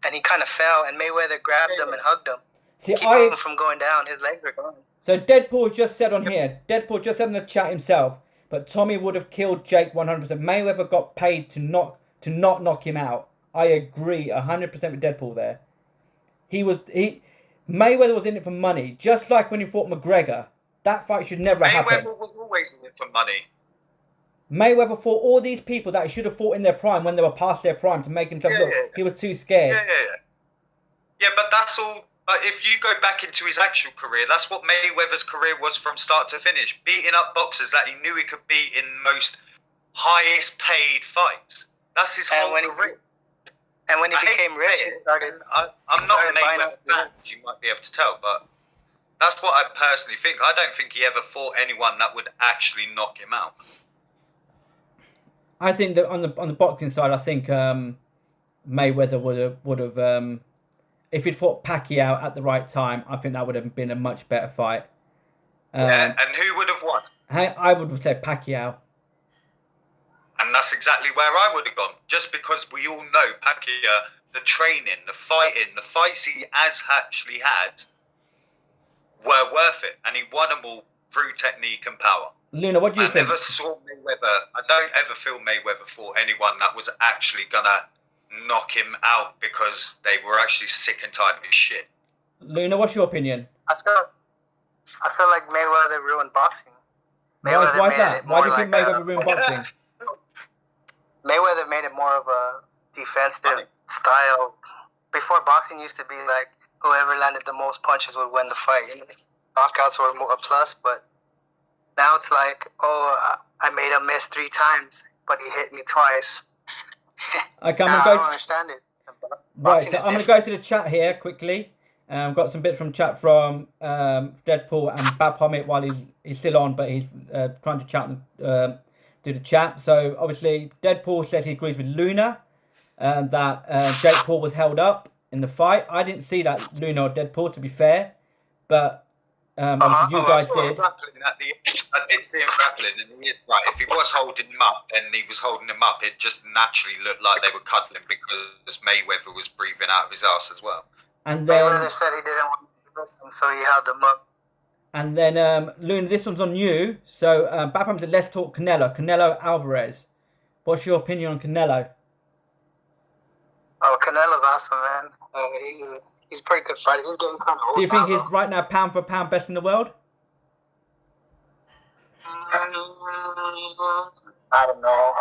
and he kind of fell, and Mayweather grabbed him and hugged him, See, keep him from going down. His legs are gone. So Deadpool just said on here, Deadpool just said in the chat himself, but Tommy would have killed Jake 100%. Mayweather got paid to not knock him out. I agree 100% with Deadpool there. Mayweather was in it for money, just like when he fought McGregor. That fight should never happen. Mayweather was always in it for money. Mayweather fought all these people that he should have fought in their prime when they were past their prime to make himself look. He was too scared. Yeah, but that's all. But if you go back into his actual career, that's what Mayweather's career was from start to finish. Beating up boxers that he knew he could beat in most highest paid fights. That's his whole career. And when he became rich, he started. I'm not a Mayweather fan, as you might be able to tell, but that's what I personally think. I don't think he ever fought anyone that would actually knock him out. I think that on the boxing side, I think Mayweather would have if he'd fought Pacquiao at the right time, I think that would have been a much better fight. Yeah, and who would have won? I would have said Pacquiao. And that's exactly where I would have gone. Just because we all know Pacquiao, the training, the fighting, the fights he has actually had were worth it. And he won them all through technique and power. Luna, what do you think? I never saw Mayweather. I don't ever feel Mayweather fought anyone that was actually going to knock him out because they were actually sick and tired of his shit. Luna, what's your opinion? I feel like Mayweather ruined boxing. Why is that? Why do you think Mayweather ruined boxing? Mayweather made it more of a defensive style. Before, boxing used to be like whoever landed the most punches would win the fight. You know, knockouts were more a plus, but now it's like, I made him miss 3 times, but he hit me twice. Okay, I don't understand it. Right, so I'm going to go to the chat here quickly. Got some bits from chat from Deadpool and Baphomet while he's still on, but he's trying to chat and do the chat. So obviously, Deadpool says he agrees with Luna that Jake Paul was held up in the fight. I didn't see that, Luna or Deadpool, to be fair, but obviously you guys did. I did see him grappling, and he is right. If he was holding him up, then he was holding him up. It just naturally looked like they were cuddling because Mayweather was breathing out of his ass as well. And then Mayweather said he didn't want to lose him, so he held him up. And then Luna, this one's on you. So Baphomet said, let's talk Canelo Alvarez. What's your opinion on Canelo? Oh, Canelo's awesome, man. He's a pretty good fighter. He's getting kind of old. Do you think now, he's right now pound for pound best in the world? I don't know.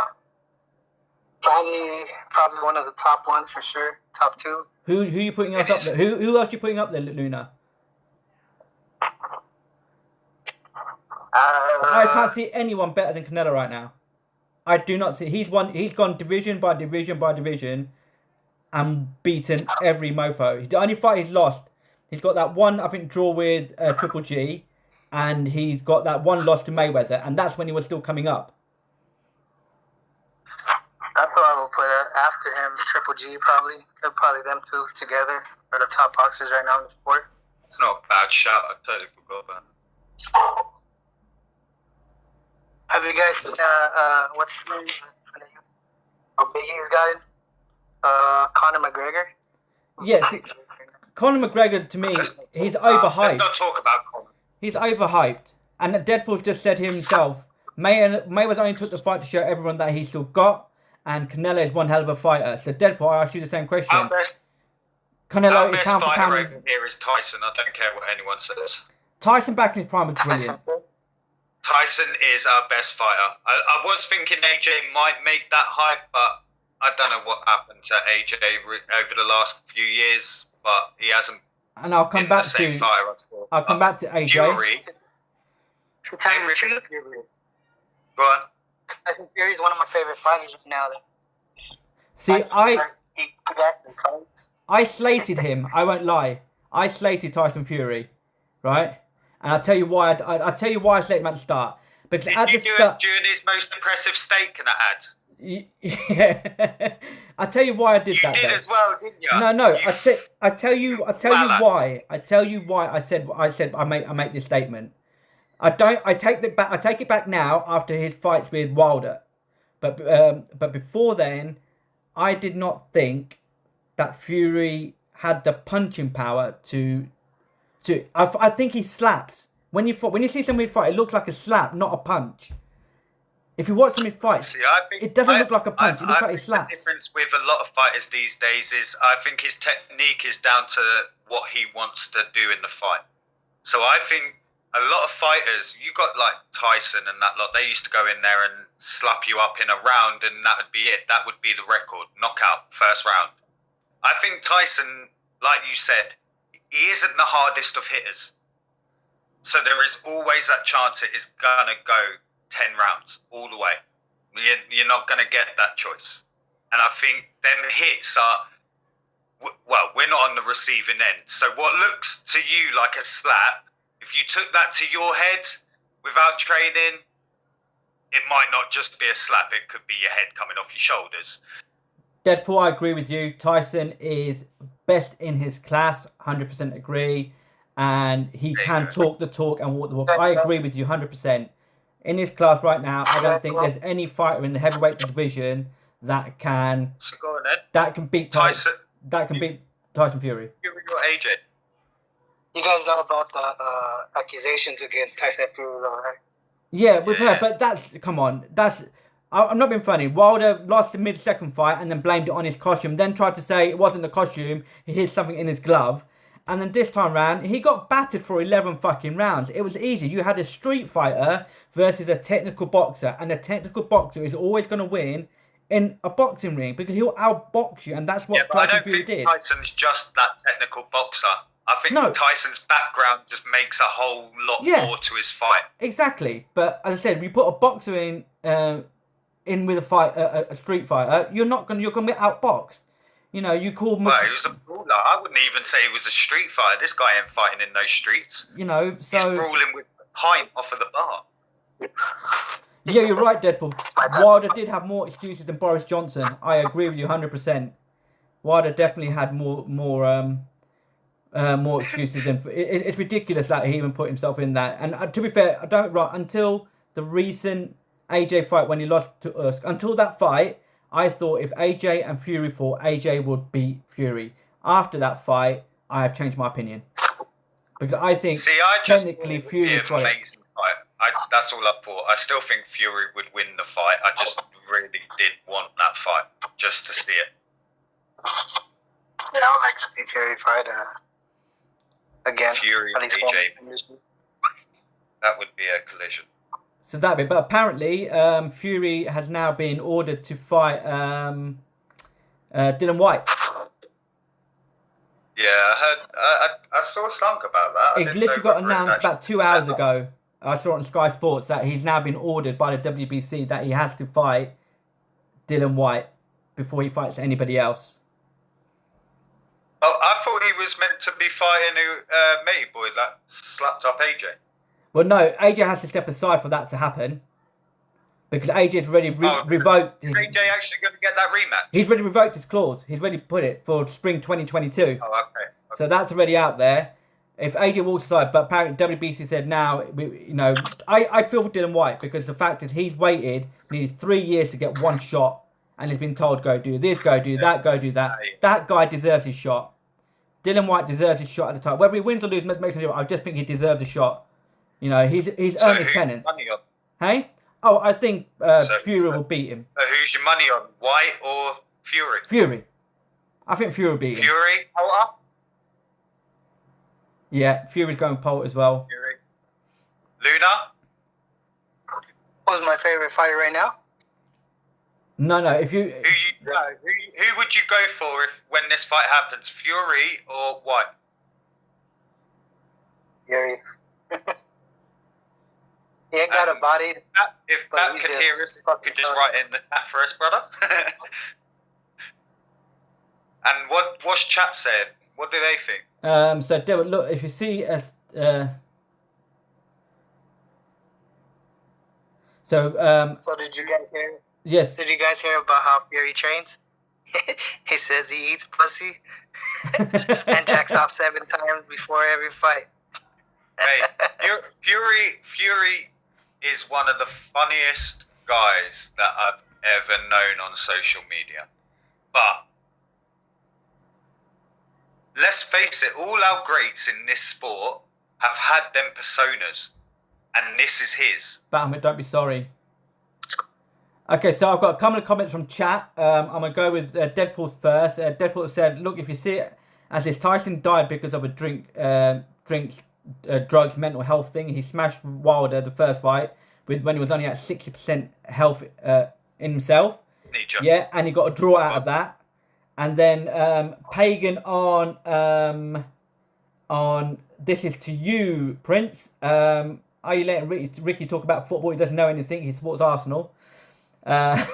Probably one of the top ones for sure. Top 2. Who are you putting else up there? Who else are you putting up there, Luna? I can't see anyone better than Canelo right now. I do not see. He's gone division by division by division, and beaten every mofo. The only fight he's lost, he's got that one, I think, draw with Triple G, and he's got that one loss to Mayweather, and that's when he was still coming up. That's what I will put after him. Triple G, probably. They're probably them 2 together are the top boxers right now in the sport. It's not a bad shout. I totally forgot about it. Have you guys seen what's his name? How big he's gotten? Conor McGregor. Yeah, see, Conor McGregor, to me, he's overhyped. Let's not talk about Conor. He's overhyped. And Deadpool just said himself, Mayweather only took the fight to show everyone that he's still got, and Canelo is one hell of a fighter. So Deadpool, I asked you the same question. Our best Canelo is pound for fighter pound. over here is Tyson. I don't care what anyone says. Tyson back in his prime was brilliant. Tyson is our best fighter. I was thinking AJ might make that hype, but I don't know what happened to AJ over the last few years, but he hasn't. And I'll come back to AJ. Fury. To tell you the truth, Go on. Tyson Fury is one of my favorite fighters right now. See, fights. I slated him. I won't lie. I slated Tyson Fury, right? And I'll tell you why. I'll tell you why I slated him at the start. Because Did at you the do start, it during his most impressive steak and I had? yeah. I'll tell you why I did You that. did though. as well, didn't you? No. You I tell you why. I tell you why I said I make this statement. I take it back now after his fights with Wilder, but before then, I did not think that Fury had the punching power to. I think he slaps when you see somebody fight. It looks like a slap, not a punch. If you watch some of his fights, it doesn't look like a punch. It looks like he slaps. The difference with a lot of fighters these days is I think his technique is down to what he wants to do in the fight. So I think a lot of fighters, you got like Tyson and that lot, they used to go in there and slap you up in a round and that would be it. That would be the record. Knockout, first round. I think Tyson, like you said, he isn't the hardest of hitters. So there is always that chance it is going to go 10 rounds all the way. You're not going to get that choice. And I think them hits are, well, we're not on the receiving end. So what looks to you like a slap, if you took that to your head without training, it might not just be a slap, it could be your head coming off your shoulders. Deadpool, I agree with you. Tyson is best in his class, 100% agree. And he can talk the talk and walk the walk. I agree with you 100%. In his class right now, I don't think there's any fighter in the heavyweight division that can So go on, Ed. that can beat Tyson. Tyson Fury. Fury or AJ? You guys know about the accusations against Tyson Fury, though, right? Yeah, we've heard, but come on, I'm not being funny. Wilder lost the mid-second fight and then blamed it on his costume, then tried to say it wasn't the costume, he hid something in his glove. And then this time round, he got battered for 11 fucking rounds. It was easy. You had a street fighter versus a technical boxer, and a technical boxer is always going to win in a boxing ring because he'll outbox you, and that's what Tyson Fury did. I don't think Tyson's just that technical boxer. I think Tyson's background just makes a whole lot more to his fight. Exactly, but as I said, we put a boxer in with a street fighter, you're gonna be outboxed. You know, you call. Well, he was a brawler. I wouldn't even say he was a street fighter. This guy ain't fighting in no streets. You know, so he's brawling with a pint off of the bar. Yeah, you're right, Deadpool. Wilder did have more excuses than Boris Johnson. I agree with you 100%. Wilder definitely had more excuses than. It's ridiculous that he even put himself in that. And to be fair, until the recent AJ fight when he lost to Usyk. Until that fight, I thought if AJ and Fury fought, AJ would beat Fury. After that fight, I have changed my opinion because I think technically Fury's got it. Amazing fight. That's all I thought. I still think Fury would win the fight. I just really did want that fight just to see it. Yeah, I would like to see Fury fight again. Fury and AJ. That would be a collision. So that'd be. But apparently, Fury has now been ordered to fight Dylan White. Yeah, I heard. I saw something about that. It literally got announced about 2 hours ago. I saw it on Sky Sports that he's now been ordered by the WBC that he has to fight Dylan White before he fights anybody else. Oh, I thought he was meant to be fighting Matey Boy that slapped up AJ. Well, no, AJ has to step aside for that to happen because AJ's already revoked. Is AJ actually going to get that rematch? He's already revoked his clause. He's already put it for spring 2022. Oh, okay. So that's already out there. If AJ walks aside, but apparently WBC said now, I feel for Dylan White because the fact is he's waited nearly 3 years to get one shot and he's been told go do this, go do that, go do that. That guy deserves his shot. Dylan White deserves his shot at the time. Whether he wins or loses makes no difference. I just think he deserves a shot. You know, he's earned his penance. Hey? Oh, I think Fury will beat him. Who's your money on? White or Fury? Fury. I think Fury will beat him. Fury? Poulter? Yeah, Fury's going Poulter as well. Fury. Luna? Who's my favorite fighter right now? No. If you who would you go for when this fight happens? Fury or White? Fury. He ain't got a body. If Pat could hear us, you could just write in the chat for us, brother. And what's chat saying? What do they think? So Dylan, look, if you see So did you guys hear? Yes. Did you guys hear about how Fury trains? He says he eats pussy and jacks off 7 times before every fight. Hey, Fury is one of the funniest guys that I've ever known on social media. But let's face it, all our greats in this sport have had them personas, and this is his. Batman, don't be sorry. Okay, so I've got a couple of comments from chat. I'm going to go with Deadpool's first. Deadpool said, look, if you see it as if Tyson died because of a drugs, mental health thing. He smashed Wilder the first fight when he was only at 60% health in himself. Yeah, and he got a draw out of that. And then Pagan on This Is To You, Prince. Are you letting Ricky talk about football? He doesn't know anything. He supports Arsenal. It's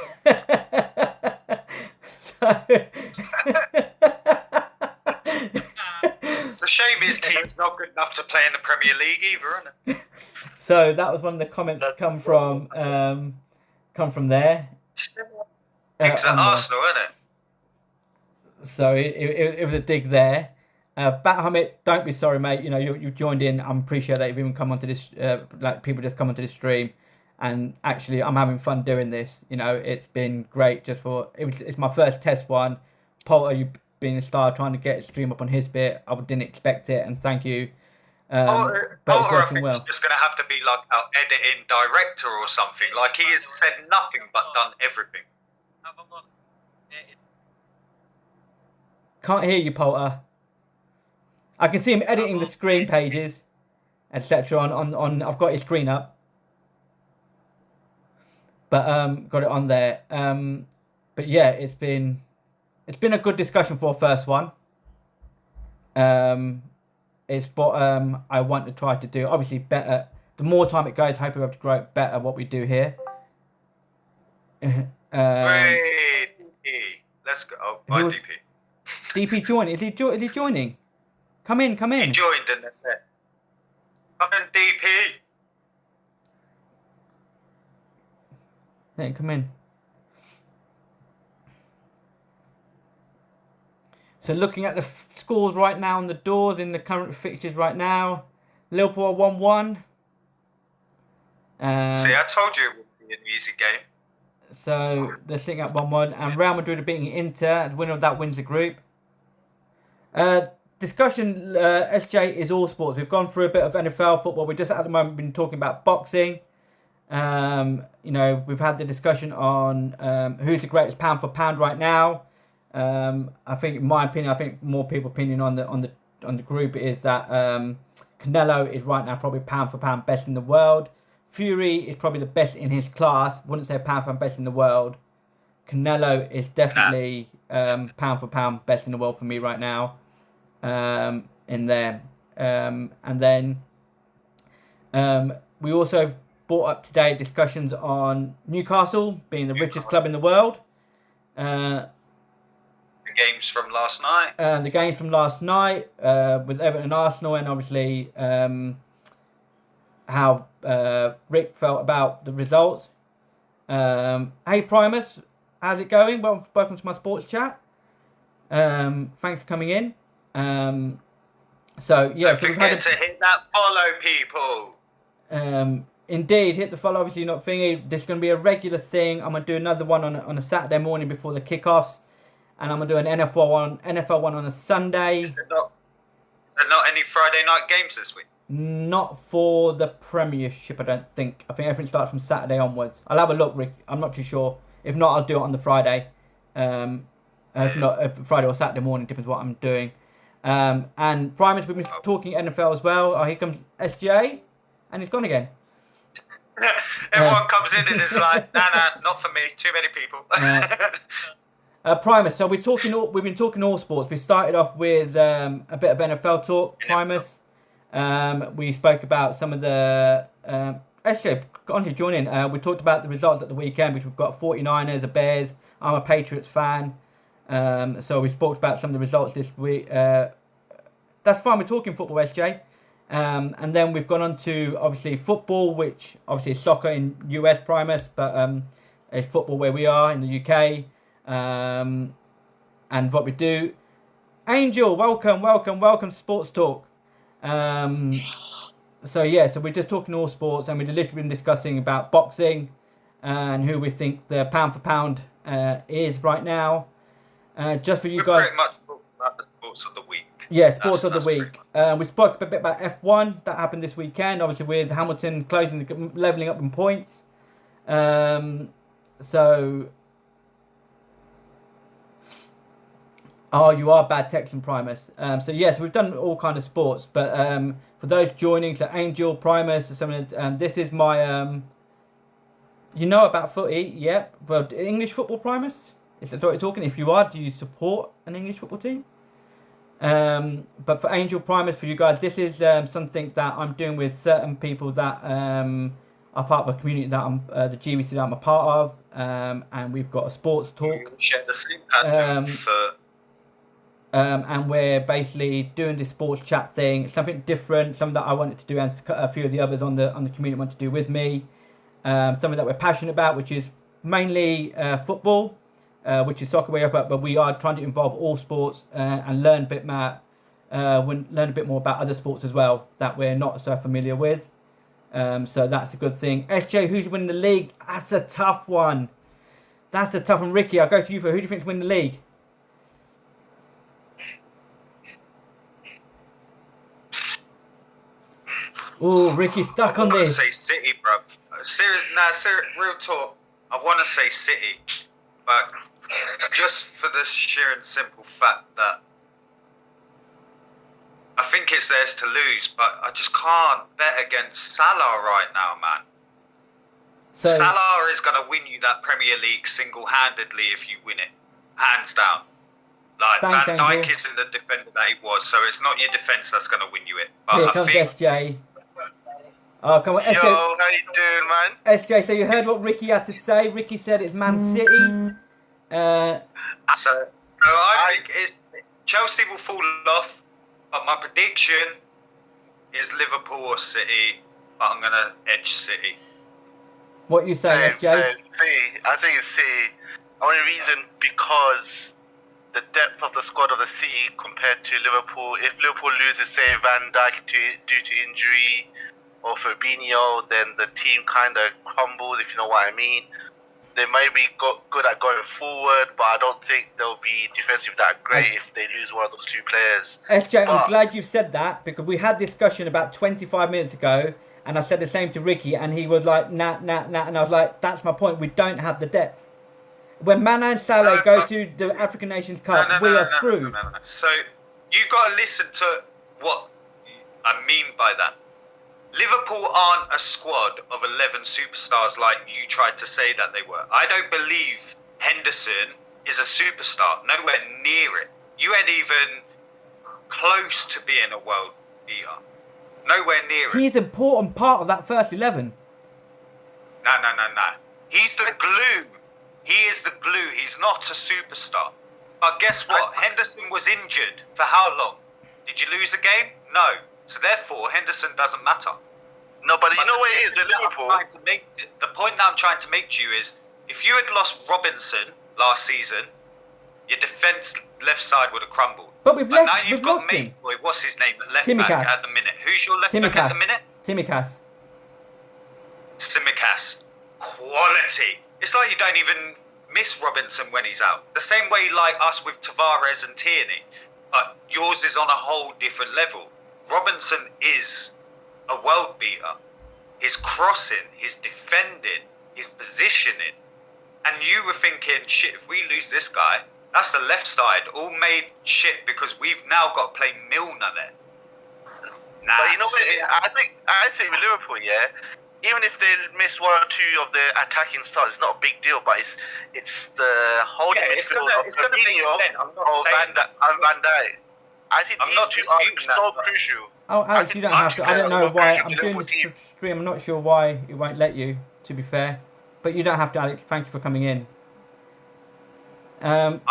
a shame his team's not good enough to play in the Premier League either, isn't it? So that was one of the comments That's come from there. It's at on the- Arsenal, isn't it? So it was a dig there. Bat don't be sorry, mate. You know you joined in. I'm appreciate that you've even come onto this. Like people just come onto the stream, and actually I'm having fun doing this. You know it's been great. It's my first test one. Poulter, you being a star, trying to get a stream up on his bit. I didn't expect it, and thank you. But it's Poulter, I working think, well. is just going to have to be like our editing director or something. Like he has said nothing but done everything. Have a look. Can't hear you, Poulter. I can see him editing the screen pages, etc. On I've got his screen up, but got it on there. But yeah, it's been a good discussion for a first one. It's what I want to try to do. Obviously, better. The more time it goes, hopefully we have to grow it better. What we do here. Wait, let's go. Oh, bye, who was- DP. DP join. Is he joining? Come in. He joined in there. Come in, DP. Yeah, come in. So looking at the scores right now on the doors in the current fixtures right now, Liverpool are 1-1. See, I told you it would be an easy game. So they're sitting at 1-1, and Real Madrid are beating Inter. The winner of that wins the group. Discussion SJ is all sports. We've gone through a bit of NFL football. We just at the moment been talking about boxing. You know, we've had the discussion on who's the greatest pound for pound right now. I think, in my opinion, more people's opinion on the group is that Canelo is right now probably pound for pound best in the world. Fury is probably the best in his class. Wouldn't say pound for pound best in the world. Canelo is definitely pound for pound best in the world for me right now. In there, and then we also brought up today discussions on Newcastle being the richest club in the world. The games from last night. The games from last night with Everton and Arsenal, and obviously how Rick felt about the results. Hey Primus, how's it going? Welcome to my sports chat. Thanks for coming in. So yeah, Don't forget to hit that follow, people. Indeed, hit the follow. Obviously, not thingy. This is going to be a regular thing. I'm going to do another one on a Saturday morning before the kickoffs, and I'm going to do an NFL one on a Sunday. Is there not any Friday night games this week? Not for the Premiership, I don't think. I think everything starts from Saturday onwards. I'll have a look, Rick. I'm not too sure. If not, I'll do it on the Friday. If not, Friday or Saturday morning, depends what I'm doing. And Primus, we've been talking NFL as well. Oh, here comes SGA, and he's gone again. Everyone comes in and is like, nah, not for me. Too many people. Primus, so we've been talking all sports. We started off with a bit of NFL talk. Primus, we spoke about some of the SJ, on to join in. We talked about the results at the weekend, which we've got 49ers, a Bears. I'm a Patriots fan. So we spoke about some of the results this week. That's fine. We're talking football, SJ. And then we've gone on to obviously football, which obviously is soccer in US Primus, but it's football where we are in the UK. And what we do. Angel, welcome to Sports Talk. So we're just talking all sports, and we've literally been discussing about boxing and who we think the pound for pound is right now. Just for you We're guys. pretty much talking about the sports of the week. Yeah, sports of the week. We spoke a bit about F1 that happened this weekend, obviously with Hamilton leveling up in points. Oh, you are bad Texan Primus. So yes, we've done all kind of sports, but for those joining, so Angel Primus, this is my you know about footy, yeah. Well, English football Primus. Is that what you're talking? If you are, do you support an English football team? But for Angel Primus, for you guys, this is something that I'm doing with certain people that are part of a community that I'm, the GBC that I'm a part of, and we've got a sports talk. We share the same pattern for and we're basically doing this sports chat thing, something different, something that I wanted to do, and a few of the others on the community want to do with me. Something that we're passionate about, which is mainly football, which is soccer way up, but we are trying to involve all sports and learn a bit more about other sports as well that we're not so familiar with. So that's a good thing. SJ, who's winning the league? That's a tough one. Ricky, I'll go to you for who do you think's winning the league? Oh, Ricky's stuck on this. I want to say City, bro. Real talk. I want to say City, but just for the sheer and simple fact that I think it's theirs to lose, but I just can't bet against Salah right now, man. So, Salah is going to win you that Premier League single-handedly if you win it, hands down. Like Thanks, Van Angel. Dijk isn't the defender that he was, so it's not your defence that's going to win you it. But here I comes think SJ. Oh, come on, Yo, SJ. how you doing, man? SJ, so you heard what Ricky had to say. Ricky said it's Man City. so. I think Chelsea will fall off, but my prediction is Liverpool or City. But I'm going to edge City. What you saying, SJ? City. I think it's City. Only reason because the depth of the squad of the City compared to Liverpool. If Liverpool loses, say, Van Dijk due to injury or Fabinho, then the team kind of crumbles, if you know what I mean. They may be good at going forward, but I don't think they'll be defensive that great if they lose one of those two players. SJ, I'm glad you said that because we had discussion about 25 minutes ago and I said the same to Ricky and he was like, nah. And I was like, that's my point. We don't have the depth. When Mana and Salah go to the African Nations Cup, we are screwed. No. So you got to listen to what I mean by that. Liverpool aren't a squad of 11 superstars like you tried to say that they were. I don't believe Henderson is a superstar. Nowhere near it. You ain't even close to being a world beater. Nowhere near it. He's an important part of that first 11. No. He's the glue. He is the glue. He's not a superstar. But guess what? Henderson was injured for how long? Did you lose a game? No. So therefore, Henderson doesn't matter. No, but you know what it is with Liverpool? The point that I'm trying to make to you is, if you had lost Robinson last season, your defence left side would have crumbled. But we've now lost you've got mate boy, what's his name, left Tsimikas. back at the minute. Who's your left back at the minute? Tsimikas. Tsimikas. Quality. It's like you don't even miss Robinson when he's out. The same way like us with Tavares and Tierney. But yours is on a whole different level. Robinson is a world beater. His crossing, his defending, his positioning. And you were thinking, shit, if we lose this guy, that's the left side, all made shit because we've now got to play Milner there. Nah, but you know what? I think with Liverpool, yeah, even if they miss one or two of their attacking starts, it's not a big deal. But it's the whole it's gonna make it then. I'm not saying that. Van Dijk. I think I'm not these two disputing are so that, crucial. Oh, Alex, you don't have to. I don't know Liverpool's why. crucial I'm to doing Liverpool this team. stream. I'm not sure why it won't let you, to be fair. But you don't have to, Alex. Thank you for coming in. I'm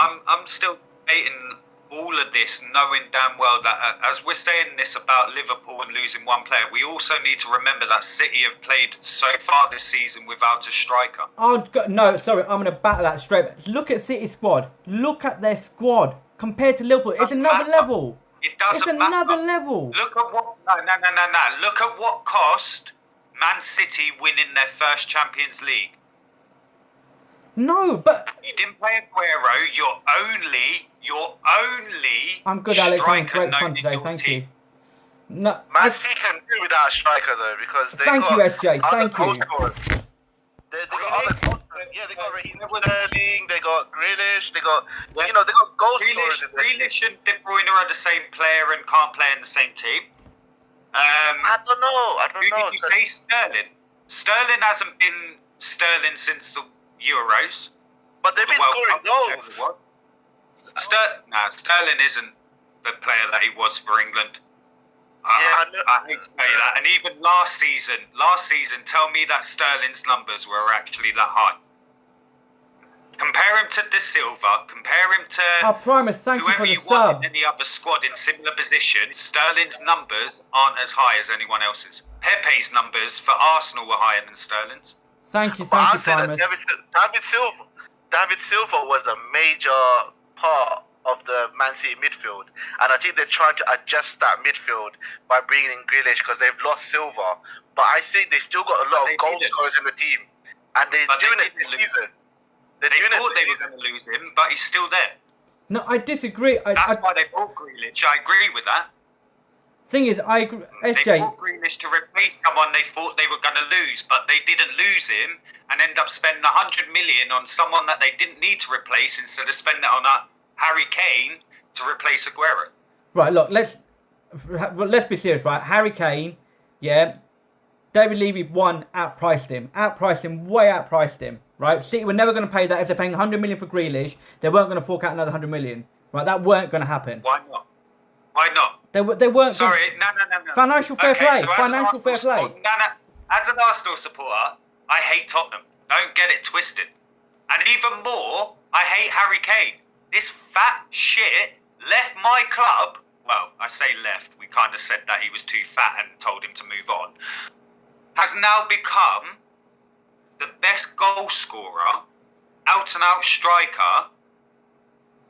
still debating all of this, knowing damn well that as we're saying this about Liverpool and losing one player, we also need to remember that City have played so far this season without a striker. Oh, no, sorry. I'm going to battle that straight. Look at City's squad. Look at their squad compared to Liverpool. It's another level. It doesn't matter. It's another level. Look at what... No. Look at what cost Man City winning their first Champions League. No, but... You didn't play Aguero. You're only I'm good, Alex. I'm striker great fun known in today. your Thank team. you. No, Man City can do without a striker though, because they Thank got you, SJ. other Thank goal you. scorers. They got other goal scorers. Yeah, they got Raheem Sterling, they got Grealish, they got they got goal scorers. Grealish and De Bruyne are the same player and can't play in the same team. I don't know. Who did you say? Sterling. Sterling hasn't been Sterling since the Euros. But they've been scoring goals. Sterling isn't the player that he was for England. I hate to say that. And even last season, tell me that Sterling's numbers were actually that high. Compare him to De Silva. Compare him to Primus, thank you for whoever the you want sub. in any other squad in similar positions. Sterling's numbers aren't as high as anyone else's. Pepe's numbers for Arsenal were higher than Sterling's. Thank you, But I'll say that Primus. David Silva was a major part of the Man City midfield, and I think they're trying to adjust that midfield by bringing in Grealish because they've lost Silva. But I think they still got a lot of goal scorers in the team, and they're doing it this season. They thought they were going to lose him, but he's still there. No, I disagree. That's why they bought Grealish. I agree with that. Thing is, I agree. They SJ, bought Grealish to replace someone they thought they were going to lose, but they didn't lose him and end up spending 100 million on someone that they didn't need to replace instead of spending it on Harry Kane to replace Aguero. right, look, let's be serious, right? Harry Kane, yeah. David Levy outpriced him, way outpriced him, right? City were never going to pay that. If they're paying 100 million for Grealish, they weren't going to fork out another 100 million, right? That weren't going to happen. Why not? Why not? They weren't. Sorry, no. Financial fair play. So as Financial fair play. As an Arsenal supporter, I hate Tottenham. Don't get it twisted. And even more, I hate Harry Kane. This fat shit left my club. Well, I say left. We kind of said that he was too fat and told him to move on. Has now become the best goal scorer, out and out striker,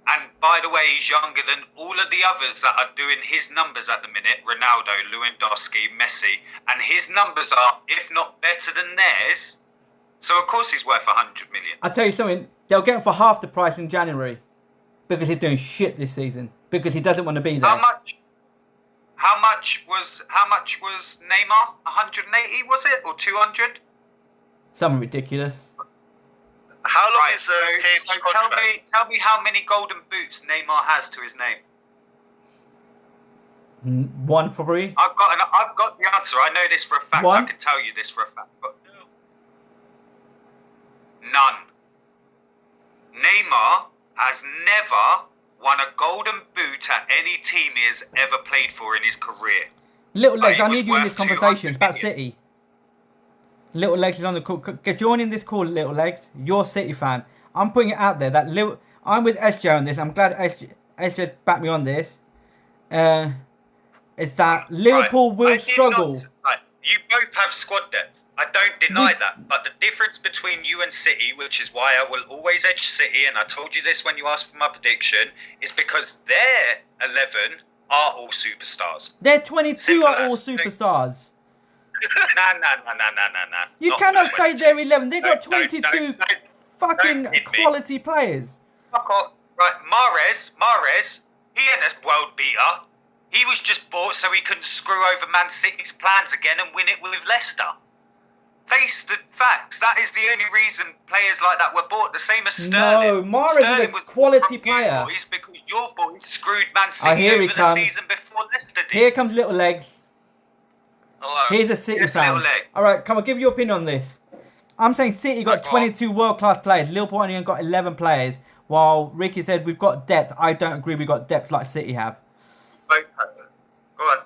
and by the way, he's younger than all of the others that are doing his numbers at the minute. Ronaldo, Lewandowski, Messi, and his numbers are, if not better than theirs. So of course he's worth 100 million. I'll tell you something, they'll get him for half the price in January because he's doing shit this season, because he doesn't want to be there. How much was Neymar? 180 was it, or 200? Something ridiculous. How long Right, is so Kane's contract? tell me how many golden boots Neymar has to his name. 1 for free. I've got the answer. I know this for a fact. One? I can tell you this for a fact. But none. Neymar has never won a golden boot at any team he has ever played for in his career. Little Legs, He I was need you in this worth conversation. It's 200 about million. City. Little Legs is on the call. Join in this call, Little Legs. You're a City fan. I'm putting it out there that I'm with SJ on this. I'm glad SJ backed me on this. Is that Liverpool will struggle. You both have squad depth. I don't deny that. But the difference between you and City, which is why I will always edge City, and I told you this when you asked for my prediction, is because their 11 are all superstars. Their 22 Simple are all as. superstars. Nah. You Not cannot all say 22. they're 11. They've got Don't- 22 don't- fucking don't hit me. quality players. Fuck off. Right, Mahrez, he ain't a world beater. He was just bought so he couldn't screw over Man City's plans again and win it with Leicester. Face the facts. That is the only reason players like that were bought. The same as Sterling. No, Mahrez is a Sterling was bought quality from you player. boys because your boys screwed Man City here he over the comes. season before Leicester did. Here comes Little Legs. Hello. Here's a City Yes, fan. Little Leg. All right, come on, give your opinion on this. I'm saying City got Go on. 22 world-class players. Liverpool only got 11 players. While Ricky said we've got depth. I don't agree we've got depth like City have. Go on.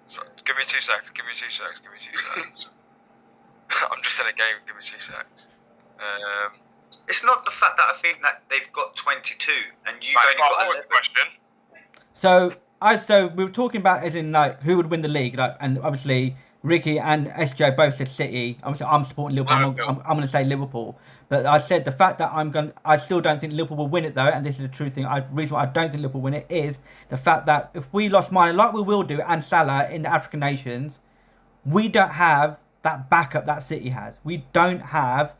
So, give me 2 seconds. I'm just in a game. Give me 2 seconds. It's not the fact that I think that they've got 22 and you've Right, only what got was 11. the question? So we were talking about as in like who would win the league, like, and obviously Ricky and SJ both said City. Obviously, I'm supporting Liverpool. I'm going to say Liverpool, but I said the fact that I still don't think Liverpool will win it though, and this is the true thing. The reason why I don't think Liverpool will win it is the fact that if we lost Mane, like we will do, and Salah in the African nations, we don't have that backup that City has. We don't have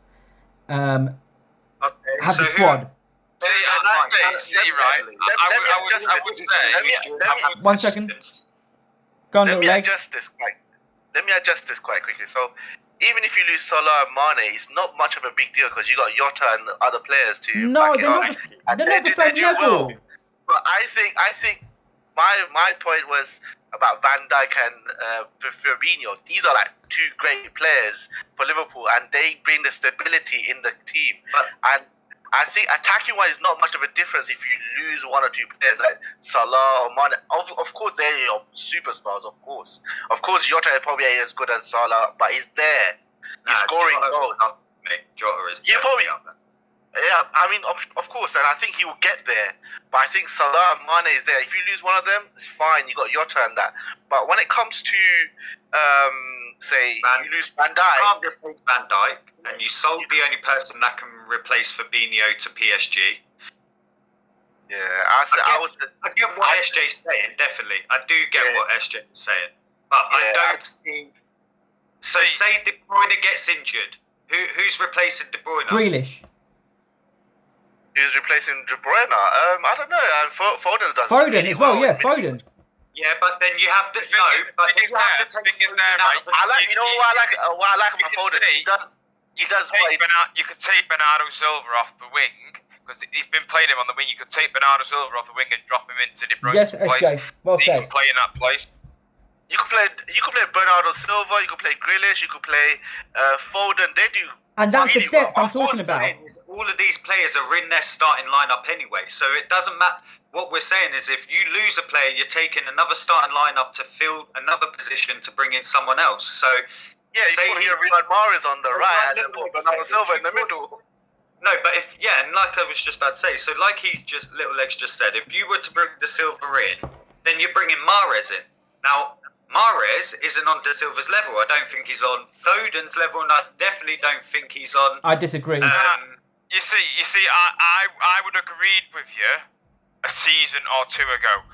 Okay, the so squad. See, right? I would say. One second. Go on, Let Little me Legs. adjust this quite quickly. So, even if you lose Salah and Mane, it's not much of a big deal because you got Jota and other players to No, back it they're up. not the, And they're not the they same do level. well. But I think my point was about Van Dijk and Firmino. These are like two great players for Liverpool, and they bring the stability in the team. And I think attacking wise is not much of a difference if you lose one or two players like Salah or Mane. Of course, they're your superstars. Of course, Jota probably ain't as good as Salah, but he's there. He's scoring goals. Jota is Yeah, definitely probably. up there. Yeah, I mean, of course, and I think he will get there. But I think Salah and Mane is there. If you lose one of them, it's fine. You got Jota and that. But when it comes to, say, you lose Van You Dijk, can't replace Van Dijk, and you sold the only person that can replace Fabinho to PSG. yeah, I get what SJ's saying, definitely. I do get what SJ is saying. But I don't see... So say De Bruyne gets injured. Who's replacing De Bruyne? Grealish. Who's replacing De Bruyne? I don't know. Foden does Foden really as well, well. yeah, Foden. Yeah, but then you have to... The thing No, is- but the thing then you is have to there, take the thing is Foden there, out right? of the... I like, you know what I like You about can Foden? say- He does what You could take Bernardo Silva off the wing because he's been playing him on the wing. You could take Bernardo Silva off the wing and drop him into De Bruyne's Yes, place. SJ. Well He can said. play in that place. You could play Bernardo Silva. You could play Grealish. You could play Foden. They do. And that's the really depth well. I'm talking What I'm about. saying is all of these players are in their starting lineup anyway, so it doesn't matter. What we're saying is if you lose a player, you're taking another starting lineup to fill another position to bring in someone else. So Yeah, you say put he- Riyad Mahrez on the so right like and then little put Bernardo legs, Silva if in the you put- middle. no, but if and like I was just about to say, so like Little Legs just said, if you were to bring De Silva in, then you're bringing Mahrez in. Now Mahrez isn't on De Silva's level. I don't think he's on Foden's level, and I definitely don't think he's on. I disagree. You see, I would agreed with you a season or two ago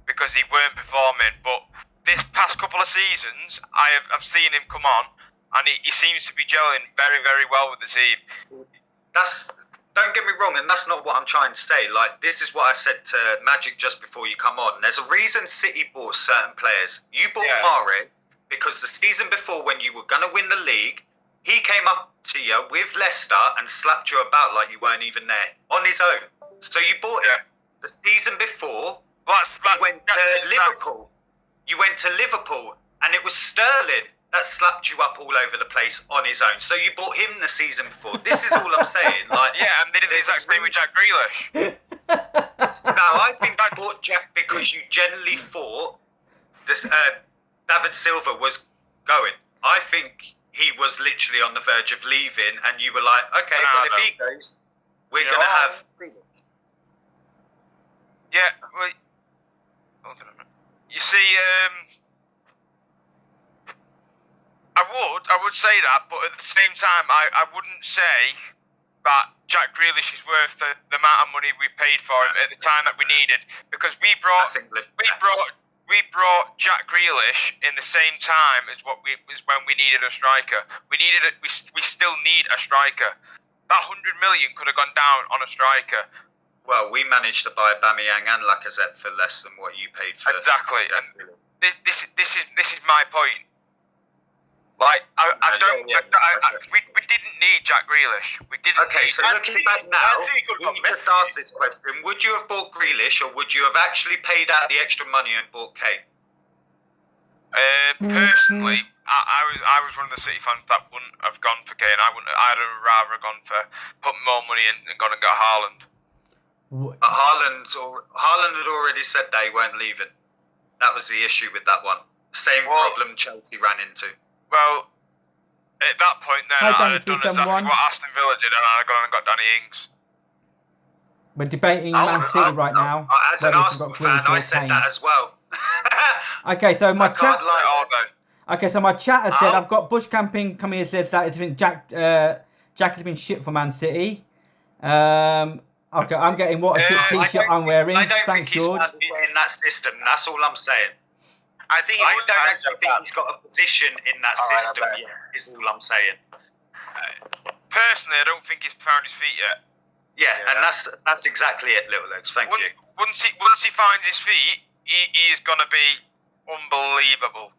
because he weren't performing. But this past couple of seasons, I've seen him come on, and he seems to be gelling very, very well with the team. Don't get me wrong, and that's not what I'm trying to say. Like, this is what I said to Magic just before you come on. There's a reason City bought certain players. You bought Mahrez because the season before, when you were going to win the league, he came up to you with Leicester and slapped you about like you weren't even there on his own. So you bought him. The season before, you went to Liverpool. You went to Liverpool, and it was Sterling that slapped you up all over the place on his own. So you bought him the season before. This is all I'm saying. Like, Yeah, and they did the exact same with Jack Grealish. no, I think I bought Jack because you generally thought this David Silva was going. I think he was literally on the verge of leaving, and you were like, okay, well, if he goes, we're going to have... Yeah, well, hold on a minute. You see, I would say that, but at the same time, I wouldn't say that Jack Grealish is worth the amount of money we paid for him at the time that we needed, because we brought Jack Grealish in the same time as when we needed a striker. We still need a striker. That 100 million could have gone down on a striker. Well, we managed to buy Aubameyang and Lacazette for less than what you paid for. Exactly, and this is my point. Like, we didn't need Jack Grealish. We didn't. Okay, so looking back now, you just asked this question: would you have bought Grealish, or would you have actually paid out the extra money and bought Kane? Personally, I was one of the City fans that wouldn't have gone for Kane. I'd have rather gone for put more money in and gone and got Haaland. But Haaland had already said they weren't leaving. That was the issue with that one. Same problem Chelsea ran into. Well, at that point then, Hi, I'd have Danny done exactly 371. what Aston Villa did, and I'd have gone and got Danny Ings. We're debating Man City right now. As an whether it's Arsenal got fan, Grealish or I said Kane. that as well. Okay, so my I can't chat. lie. All day. Okay, so my chat has said I've got Bush Camping coming here says that it's been Jack has been shit for Man City. Okay, I'm getting what a shit t-shirt I'm wearing. I don't Thanks, think he's George. in that system. That's all I'm saying. I think I don't actually think he's got a position in that system bet. yet, is all I'm saying. Personally, I don't think he's found his feet yet. Yeah, and that's exactly it, Little Legs. Thank you. Once he finds his feet, he is gonna be unbelievable.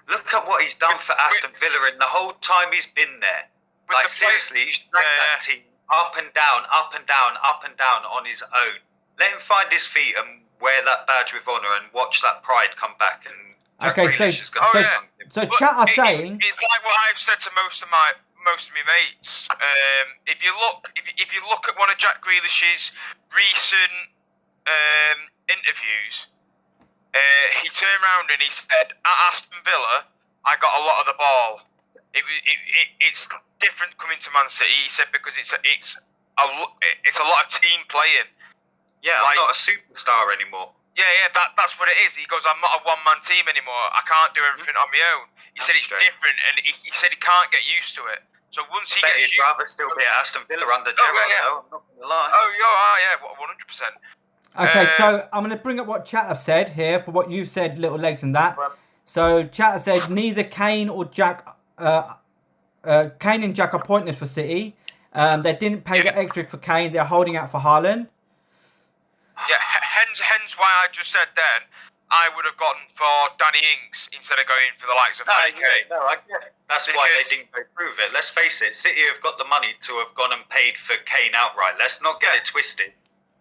Look at what he's done for Aston Villa in the whole time he's been there. With Like, the seriously, he's dragged that team up and down, up and down, up and down on his own. Let him find his feet and wear that badge with honour and watch that pride come back. And Jack Okay, Grealish is going to do something. So But chat are saying. it's like what I've said to most of my mates. If you look at one of Jack Grealish's recent interviews, he turned around and he said, at Aston Villa, I got a lot of the ball. It's different coming to Man City. He said because it's a lot of team playing. Yeah, I'm not a superstar anymore. Yeah, that's what it is. He goes, I'm not a one-man team anymore. I can't do everything on my own. He said it's different, and he said he can't get used to it. So once he gets he'd rather still be at Aston Villa under Gerrard, though. I'm not going to lie. Oh, yeah, 100%. Okay, so I'm going to bring up what chat have said here for what you said, Little Legs and that. So chat said neither Kane or Jack, Kane and Jack are pointless for City. They didn't pay the extra for Kane. They're holding out for Haaland. Yeah, hence why I just said then I would have gone for Danny Ings instead of going for the likes of Harry Kane. No, I get it. That's why they didn't go through it. Let's face it, City have got the money to have gone and paid for Kane outright. Let's not get it twisted.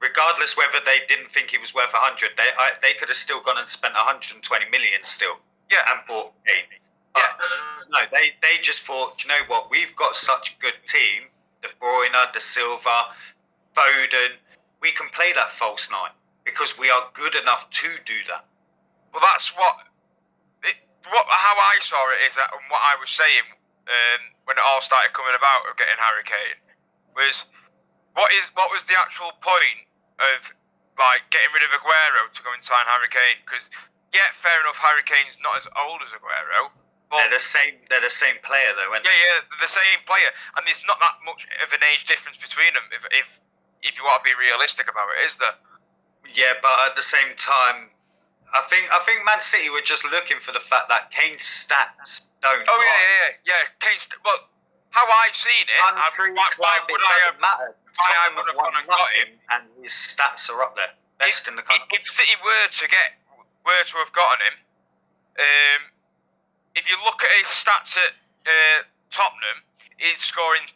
Regardless whether they didn't think he was worth 100, they could have still gone and spent 120 million still. Yeah. And bought Kane. But, no, they just thought, you know what, we've got such a good team. De Bruyne, De Silva, Foden. We can play that false nine because we are good enough to do that. Well, that's how I saw it is that, and what I was saying when it all started coming about of getting Harry Kane was what was the actual point of like getting rid of Aguero to go and sign Harry Kane? Because fair enough, Harry Kane's not as old as Aguero. But they're the same player though, aren't they? Yeah, they're the same player, and there's not that much of an age difference between them. If you want to be realistic about it, is there? Yeah, but at the same time, I think Man City were just looking for the fact that Kane's stats don't. Oh yeah. Kane's how I've seen it. Why would I have matter? Tottenham have won nothing, and his stats are up there, best in the country. If City were to have gotten him, if you look at his stats at Tottenham, he's scoring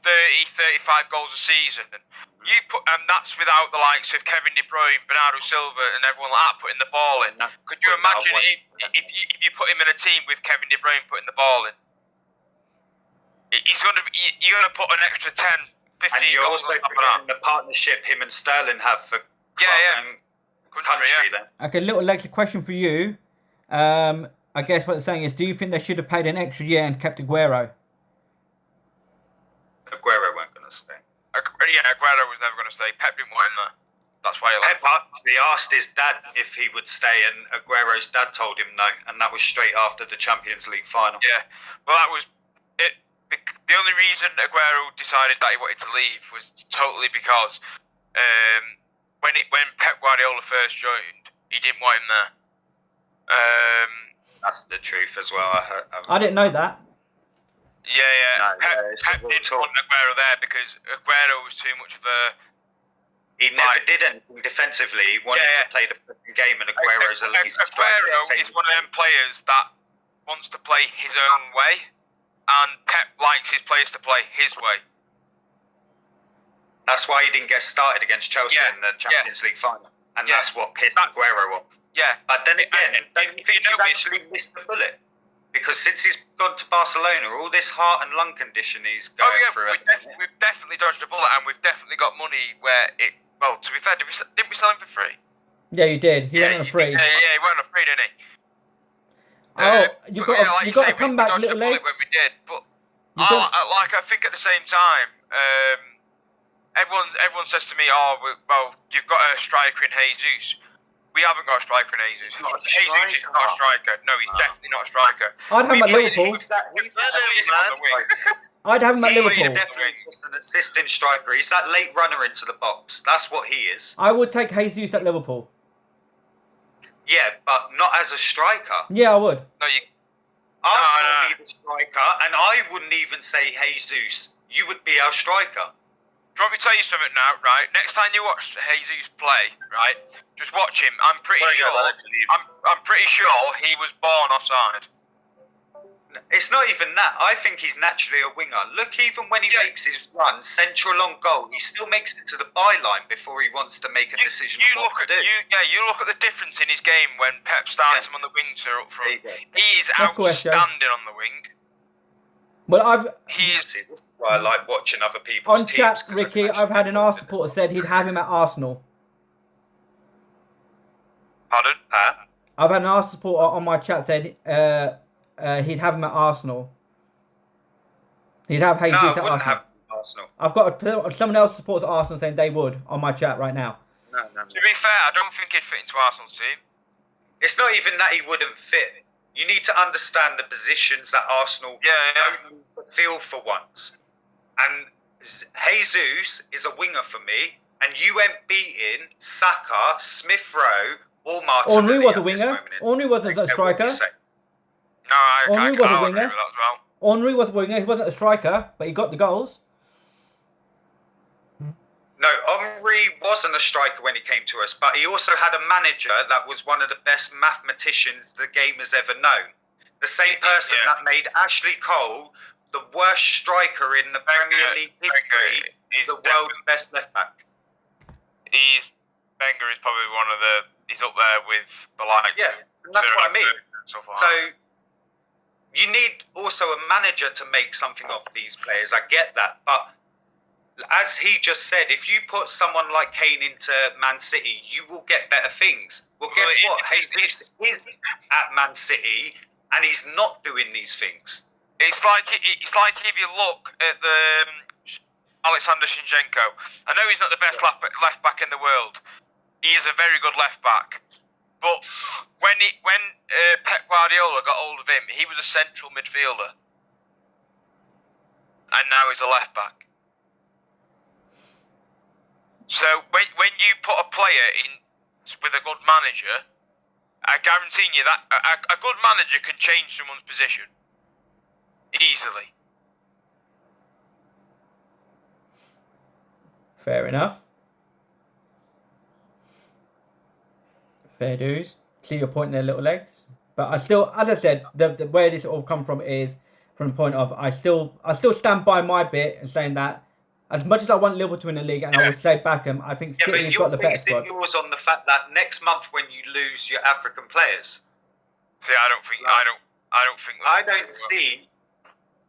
30-35 goals a season. And that's without the likes of Kevin De Bruyne, Bernardo Silva, and everyone like that putting the ball in. Could you imagine if you put him in a team with Kevin De Bruyne putting the ball in? You're going to put an extra 10, 15 and you're goals also on top of that. the partnership him and Sterling have for club and country then. Okay, Little Legs, a question for you. I guess what they're saying is, do you think they should have paid an extra year and kept Aguero? Aguero weren't going to stay. Aguero was never going to stay. Pep didn't want him there. That's why he left. Pep actually asked his dad if he would stay, and Aguero's dad told him no, and that was straight after the Champions League final. Yeah, well, that was it. The only reason Aguero decided that he wanted to leave was totally because when Pep Guardiola first joined, he didn't want him there. That's the truth as well. I didn't know that. Yeah. Pep didn't want Aguero there because Aguero was too much of a... He never did anything defensively. He wanted to play the game, and Aguero's a lazy striker. Aguero is one of them players that wants to play his own way, and Pep likes his players to play his way. That's why he didn't get started against Chelsea in the Champions League final, and that's what pissed Aguero off. Yeah. But then again, don't you think he's actually missed the bullet? Because since he's gone to Barcelona, all this heart and lung condition he's going through. We've definitely dodged a bullet, and we've definitely got money where it... Well, to be fair, didn't we sell him for free? Yeah, you did. He went on a free. Yeah, he went on a free, didn't he? You got to come back, Little Legs. When we did, but I think at the same time, everyone says to me, well, you've got a striker in Jesus. We haven't got a striker in Jesus. Jesus is not a striker. No, he's definitely not a striker. I'd have him at Liverpool. I'd have him at Liverpool. He's definitely just an assistant striker. He's that late runner into the box. That's what he is. I would take Jesus at Liverpool. Yeah, but not as a striker. Yeah, I would. No, Arsenal need a striker, and I wouldn't even say Jesus. You would be our striker. Do you want me to tell you something now, right? Next time you watch Jesus play, right, just watch him. I'm pretty sure he was born offside. It's not even that. I think he's naturally a winger. Look, even when he makes his run, central on goal, he still makes it to the byline before he wants to make a decision on what to do. You look at the difference in his game when Pep starts him on the wing to up front. He is outstanding on the wing. Well, this is why I like watching other people's teams. On chat, Ricky, I've had an Arsenal supporter said he'd have him at Arsenal. Pardon? I've had an Arsenal supporter on my chat said he'd have him at Arsenal. You'd have Jesus No, I at wouldn't Arsenal. have Arsenal. I've got someone else supports Arsenal saying they would on my chat right now. No. To be fair, I don't think he'd fit into Arsenal's team. It's not even that he wouldn't fit. You need to understand the positions that Arsenal don't need to fill for once. And Jesus is a winger for me, and you ain't beating Saka, Smith Rowe, or Martinelli. Henry was a at this winger. moment in Henry wasn't a time. striker. No, I Henry was a I'll agree winger. with that as well. Henry was a winger. He wasn't a striker, but he got the goals. No, Henry wasn't a striker when he came to us, but he also had a manager that was one of the best mathematicians the game has ever known. The same person that made Ashley Cole the worst striker in the Premier League history, the world's best left back. Wenger is probably he's up there with the likes. Yeah, and that's what I mean. So you need also a manager to make something of these players. I get that, but as he just said, if you put someone like Kane into Man City, you will get better things. Well, guess what? Jesus is at Man City, and he's not doing these things. It's like if you look at the Alexander Zinchenko. I know he's not the best left back in the world. He is a very good left back. But when Pep Guardiola got hold of him, he was a central midfielder, and now he's a left back. So when you put a player in with a good manager, I guarantee you that a good manager can change someone's position easily. Fair enough. Fair dues. See your point there, little legs. But I still, as I said, the where this all come from is from the point of I still stand by my bit and saying that as much as I want Liverpool to win the league, and I would say Beckham, I think City's got the better squad. You're basing yours on the fact that next month when you lose your African players. See, I don't think. I don't see.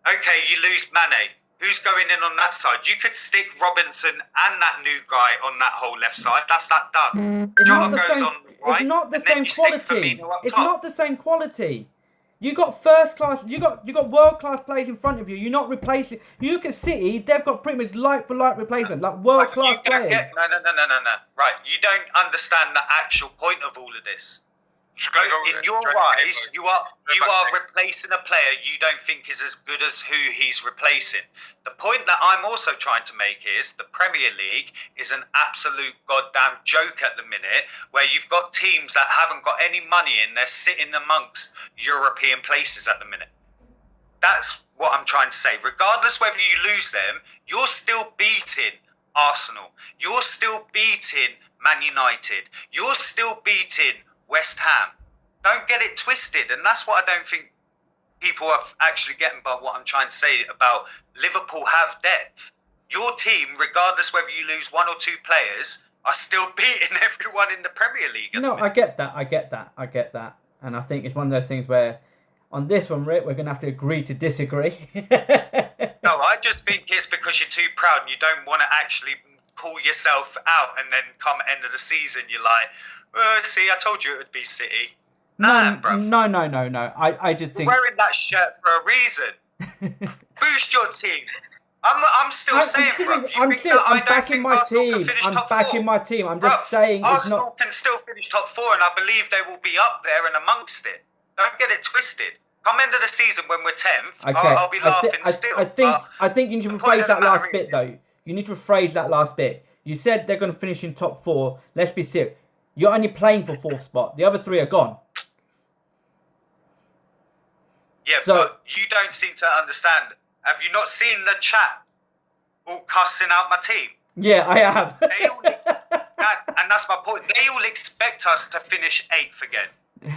Okay, you lose Mane. Who's going in on that side? You could stick Robinson and that new guy on that whole left side. That's that done. Jota goes on the right. It's not the and then same you stick quality. Firmino up It's top. not the same quality. You got first class. You got world class players in front of you. You're not replacing. You look at City. They've got pretty much like for like replacement, like world class players. No. Right, you don't understand the actual point of all of this. In your eyes, you are replacing a player you don't think is as good as who he's replacing. The point that I'm also trying to make is the Premier League is an absolute goddamn joke at the minute, where you've got teams that haven't got any money in, they're sitting amongst European places at the minute. That's what I'm trying to say. Regardless whether you lose them, you're still beating Arsenal. You're still beating Man United. You're still beating West Ham. Don't get it twisted, and that's what I don't think people are actually getting by what I'm trying to say about Liverpool have depth. Your team, regardless whether you lose one or two players, are still beating everyone in the Premier League. No, I get that. And I think it's one of those things where on this one, Rick, we're going to have to agree to disagree. No, I just think it's because you're too proud and you don't want to actually call yourself out, and then come end of the season, you're like, see, I told you it would be City. Nah, bruv. No. I just think... You're wearing that shirt for a reason. Boost your team. I'm still saying, bruv. I'm backing my team. I'm backing my team. I'm just saying Arsenal it's not... can still finish top 4, and I believe they will be up there and amongst it. Don't get it twisted. Come end of the season when we're 10th, Okay. I'll be laughing still. I think you need to rephrase that last bit, though. You need to rephrase that last bit. You said they're going to finish in top 4. Let's be serious. You're only playing for 4th spot. The other 3 are gone. Yeah, So- but you don't seem to understand. Have you not seen the chat all cussing out my team? Yeah, I have. They all and that's my point. They all expect us to finish 8th again.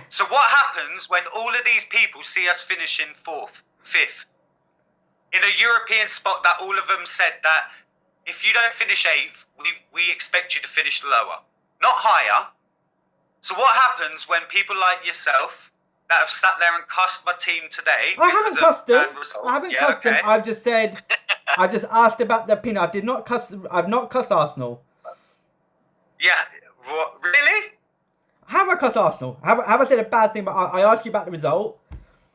So what happens when all of these people see us finishing 4th, 5th? In a European spot that all of them said that if you don't finish 8th, we expect you to finish lower, not higher. So what happens when people like yourself that have sat there and cussed my team today? I haven't cussed them. Result, I haven't cussed them. I've just said... I just asked about the opinion. I've not cussed Arsenal. Yeah, what, really? Have I cussed Arsenal? Have I said a bad thing? But I asked you about the result.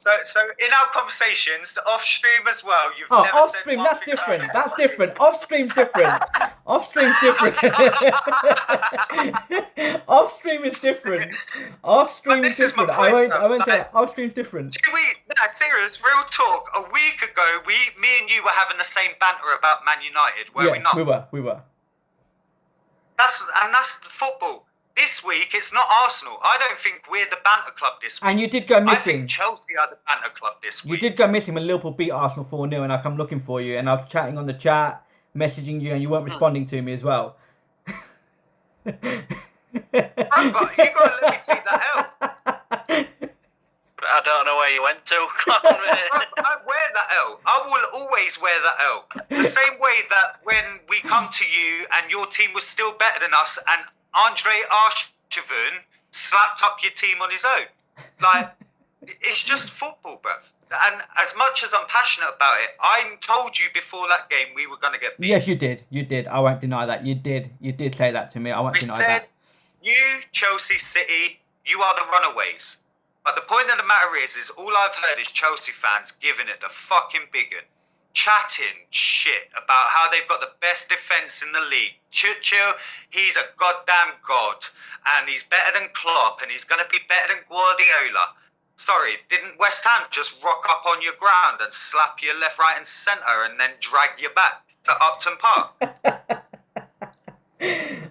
So in our conversations, off stream as well, you've Oh, never off said stream, one that's thing about different. it. That's different. Off stream's different. Off stream's different. Off stream is different. Off stream But is this is my different. point, I won't say like- that. Off stream's different. Serious, real talk. A week ago, me and you were having the same banter about Man United, were we not? We were. That's the football. This week, it's not Arsenal. I don't think we're the banter club this week. And you did go I missing. think Chelsea are the banter club this You week. did go missing when Liverpool beat Arsenal 4-0, and I come looking for you, and I was chatting on the chat, messaging you, and you weren't responding to me as well. Brother, you gotta let me take that out. I don't know where you went to. I wear that L. I will always wear that L. The same way that when we come to you and your team was still better than us, and Andre Arshavin slapped up your team on his own. Like, it's just football, bruv. And as much as I'm passionate about it, I told you before that game we were going to get beat. Yes, you did. You did. I won't deny that. You did say that to me. I won't We deny said, that. you, Chelsea City, you are the runaways. But the point of the matter is all I've heard is Chelsea fans giving it the fucking big un. Chatting shit about how they've got the best defence in the league. Chill, he's a goddamn god. And he's better than Klopp, and he's going to be better than Guardiola. Sorry, didn't West Ham just rock up on your ground and slap you left, right and centre and then drag you back to Upton Park?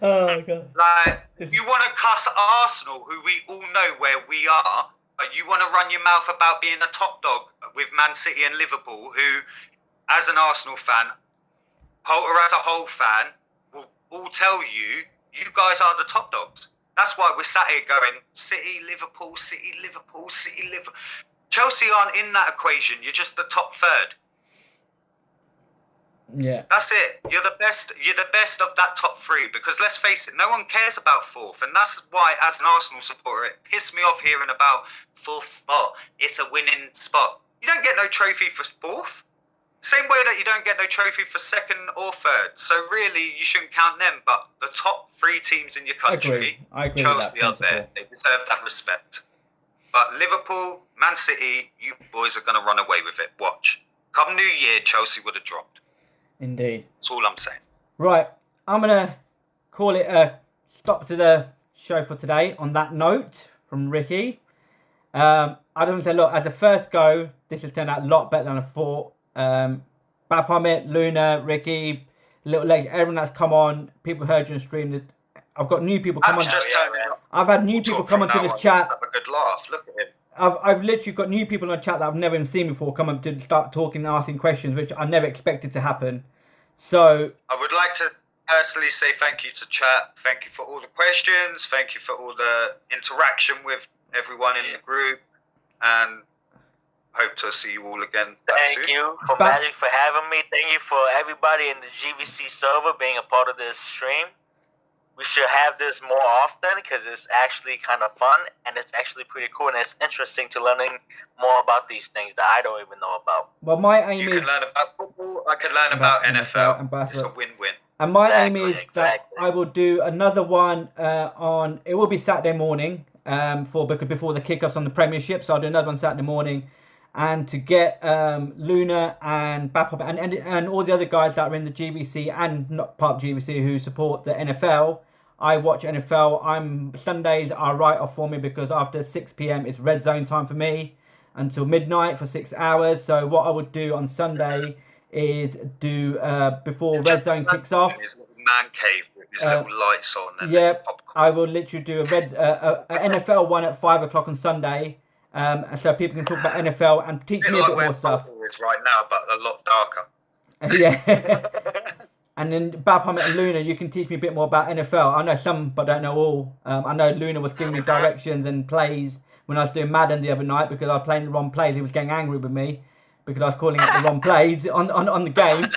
Oh, God. Like, you want to cuss Arsenal, who we all know where we are, but you want to run your mouth about being a top dog with Man City and Liverpool, who, as an Arsenal fan, Poulter as a whole fan, will all tell you, you guys are the top dogs. That's why we're sat here going, City, Liverpool, City, Liverpool, City, Liverpool. Chelsea aren't in that equation. You're just the top third. Yeah. That's it. You're the best of that top three, because let's face it, no one cares about fourth, and that's why, as an Arsenal supporter, it pissed me off hearing about fourth spot. It's a winning spot. You don't get no trophy for fourth. Same way that you don't get no trophy for second or third. So really, you shouldn't count them. But the top three teams in your country, I agree Chelsea with that are there. principle. They deserve that respect. But Liverpool, Man City, you boys are going to run away with it. Watch. Come New Year, Chelsea would have dropped. Indeed. That's all I'm saying. Right, I'm going to call it a stop to the show for today on that note from Ricky. I don't say, look, as a first go, this has turned out a lot better than I thought. Baphomet, Luna, Ricky, Little Legs, everyone that's come on, people heard you on stream. I've got new people come on. I've had new people come onto the chat. Have a good laugh. Look at him. I've literally got new people on the chat that I've never even seen before come up to start talking and asking questions, which I never expected to happen. So I would like to personally say thank you to chat. Thank you for all the questions. Thank you for all the interaction with everyone in the group, and hope to see you all again. Thank you for Magic for having me. Thank you for everybody in the GVC server being a part of this stream. We should have this more often because it's actually kind of fun and it's actually pretty cool and it's interesting to learning more about these things that I don't even know about. Well, my aim you is... can learn about football, I can learn about NFL. It's a win-win. And my aim is that I will do another one on... It will be Saturday morning before the kickoffs on the Premiership. So I'll do another one Saturday morning. And to get Luna and Bapop and all the other guys that are in the GVC and not part of GVC who support the NFL... I watch NFL. Sundays are right off for me because after 6 p.m. it's red zone time for me until midnight for 6 hours. So what I would do on Sunday is do before red zone kicks off. His little man cave with his little lights on. And I will literally do a NFL one at 5 o'clock on Sunday, so people can talk about NFL and teach me a bit more stuff. It's right now, but a lot darker. Yeah. And then Baphomet and Luna, you can teach me a bit more about NFL. I know some, but I don't know all. I know Luna was giving me directions and plays when I was doing Madden the other night because I was playing the wrong plays. He was getting angry with me because I was calling out the wrong plays on the game.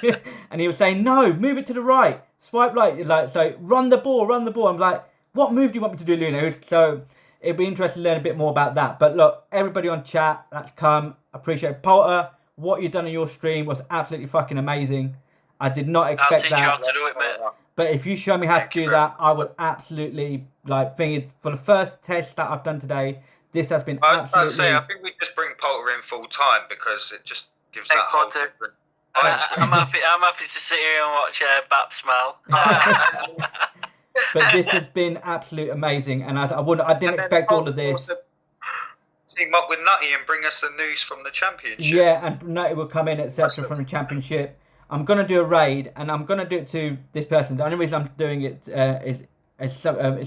And he was saying, no, move it to the right. Swipe right. So run the ball. I'm like, what move do you want me to do, Luna? So it'd be interesting to learn a bit more about that. But look, everybody on chat, that's come. I appreciate it. Poulter, what you've done on your stream was absolutely fucking amazing. I did not expect that. I'll teach you how to do it, man. But if you show me how to do that, I will absolutely think for the first test that I've done today. This has been I was about absolutely. to say, I think we just bring Poulter in full time because it just gives Thanks, that whole Walter. different vibe to it. I'm happy to sit here and watch Bap smile. But this has been absolute amazing, and I didn't And then expect all of Bolt this. also team up with Nutty and bring us the news from the championship. Yeah, and Nutty will come in, etc. Awesome. from the championship. I'm gonna do a raid, and I'm gonna do it to this person. The only reason I'm doing it is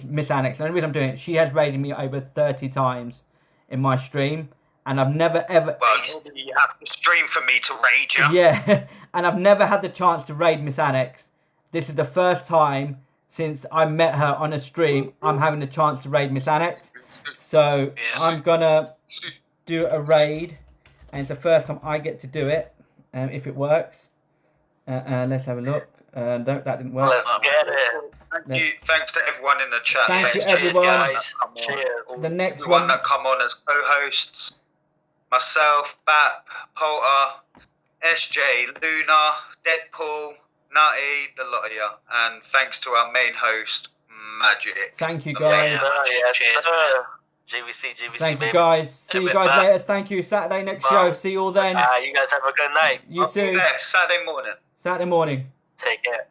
Miss Annex. The only reason I'm doing it, she has raided me over 30 times in my stream, and I've never ever. Well, you have to stream for me to raid you. Yeah, and I've never had the chance to raid Miss Annex. This is the first time since I met her on a stream I'm having the chance to raid Miss Annex. So I'm gonna do a raid, and it's the first time I get to do it. If it works, let's have a look. No, that didn't work. Let's get it. Thanks to everyone in the chat. Thank you, Thanks to everyone. guys. Cheers. The next everyone one. that come on as co-hosts. Myself, Bap, Polter, SJ, Luna, Deadpool, Nutty, the lot of you. And thanks to our main host, Magic. Thank you, The guys. main- Cheers, GVC, Thank baby. you, guys. See you bit guys back. later. Thank you. Saturday next Bye. show. See you all then. You guys have a good night. You I'll be too. there Saturday morning. Saturday morning. Take care.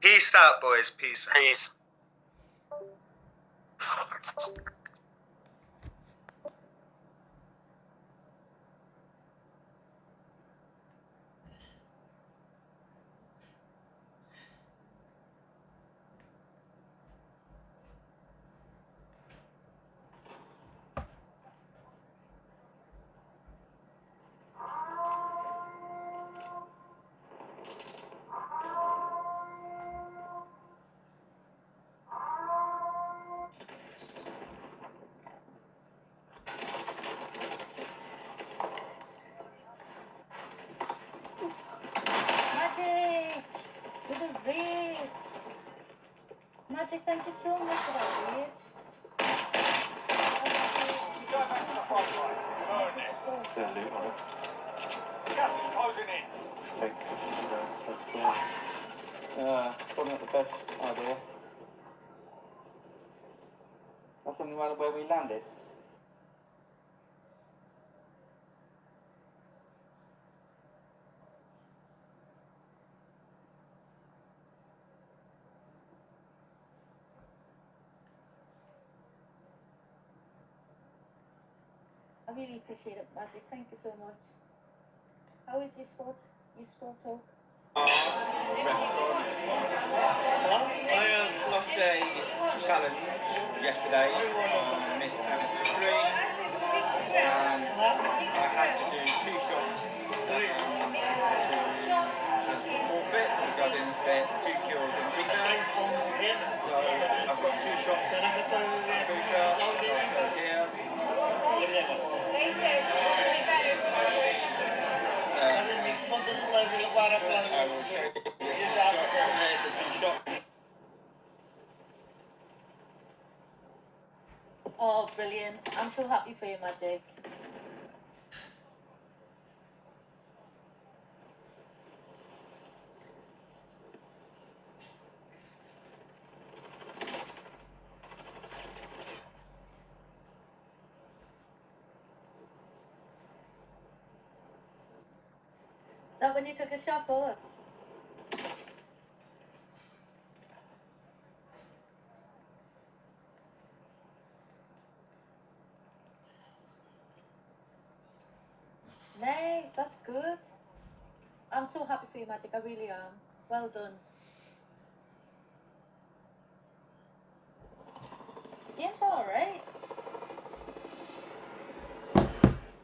Peace out, boys. Peace out. Peace. Magic! To the raid! Magic, thank you so much for that raid. Probably not the best idea. That's something right where we landed. I really appreciate it, Magic. Thank you so much. How is your sport talk? I lost a challenge yesterday on Miss Annex 3, and I had to do 2 shots to forfeit because I didn't get 2 kills in retail. So I've got 2 shots Sambuca, which I'll show here. They said I will show you there's the 2 shots. Oh, brilliant. I'm so happy for you, Magic. Is that when you took a shot forward? Nice, that's good. I'm so happy for you, Magic. I really am. Well done. The game's alright.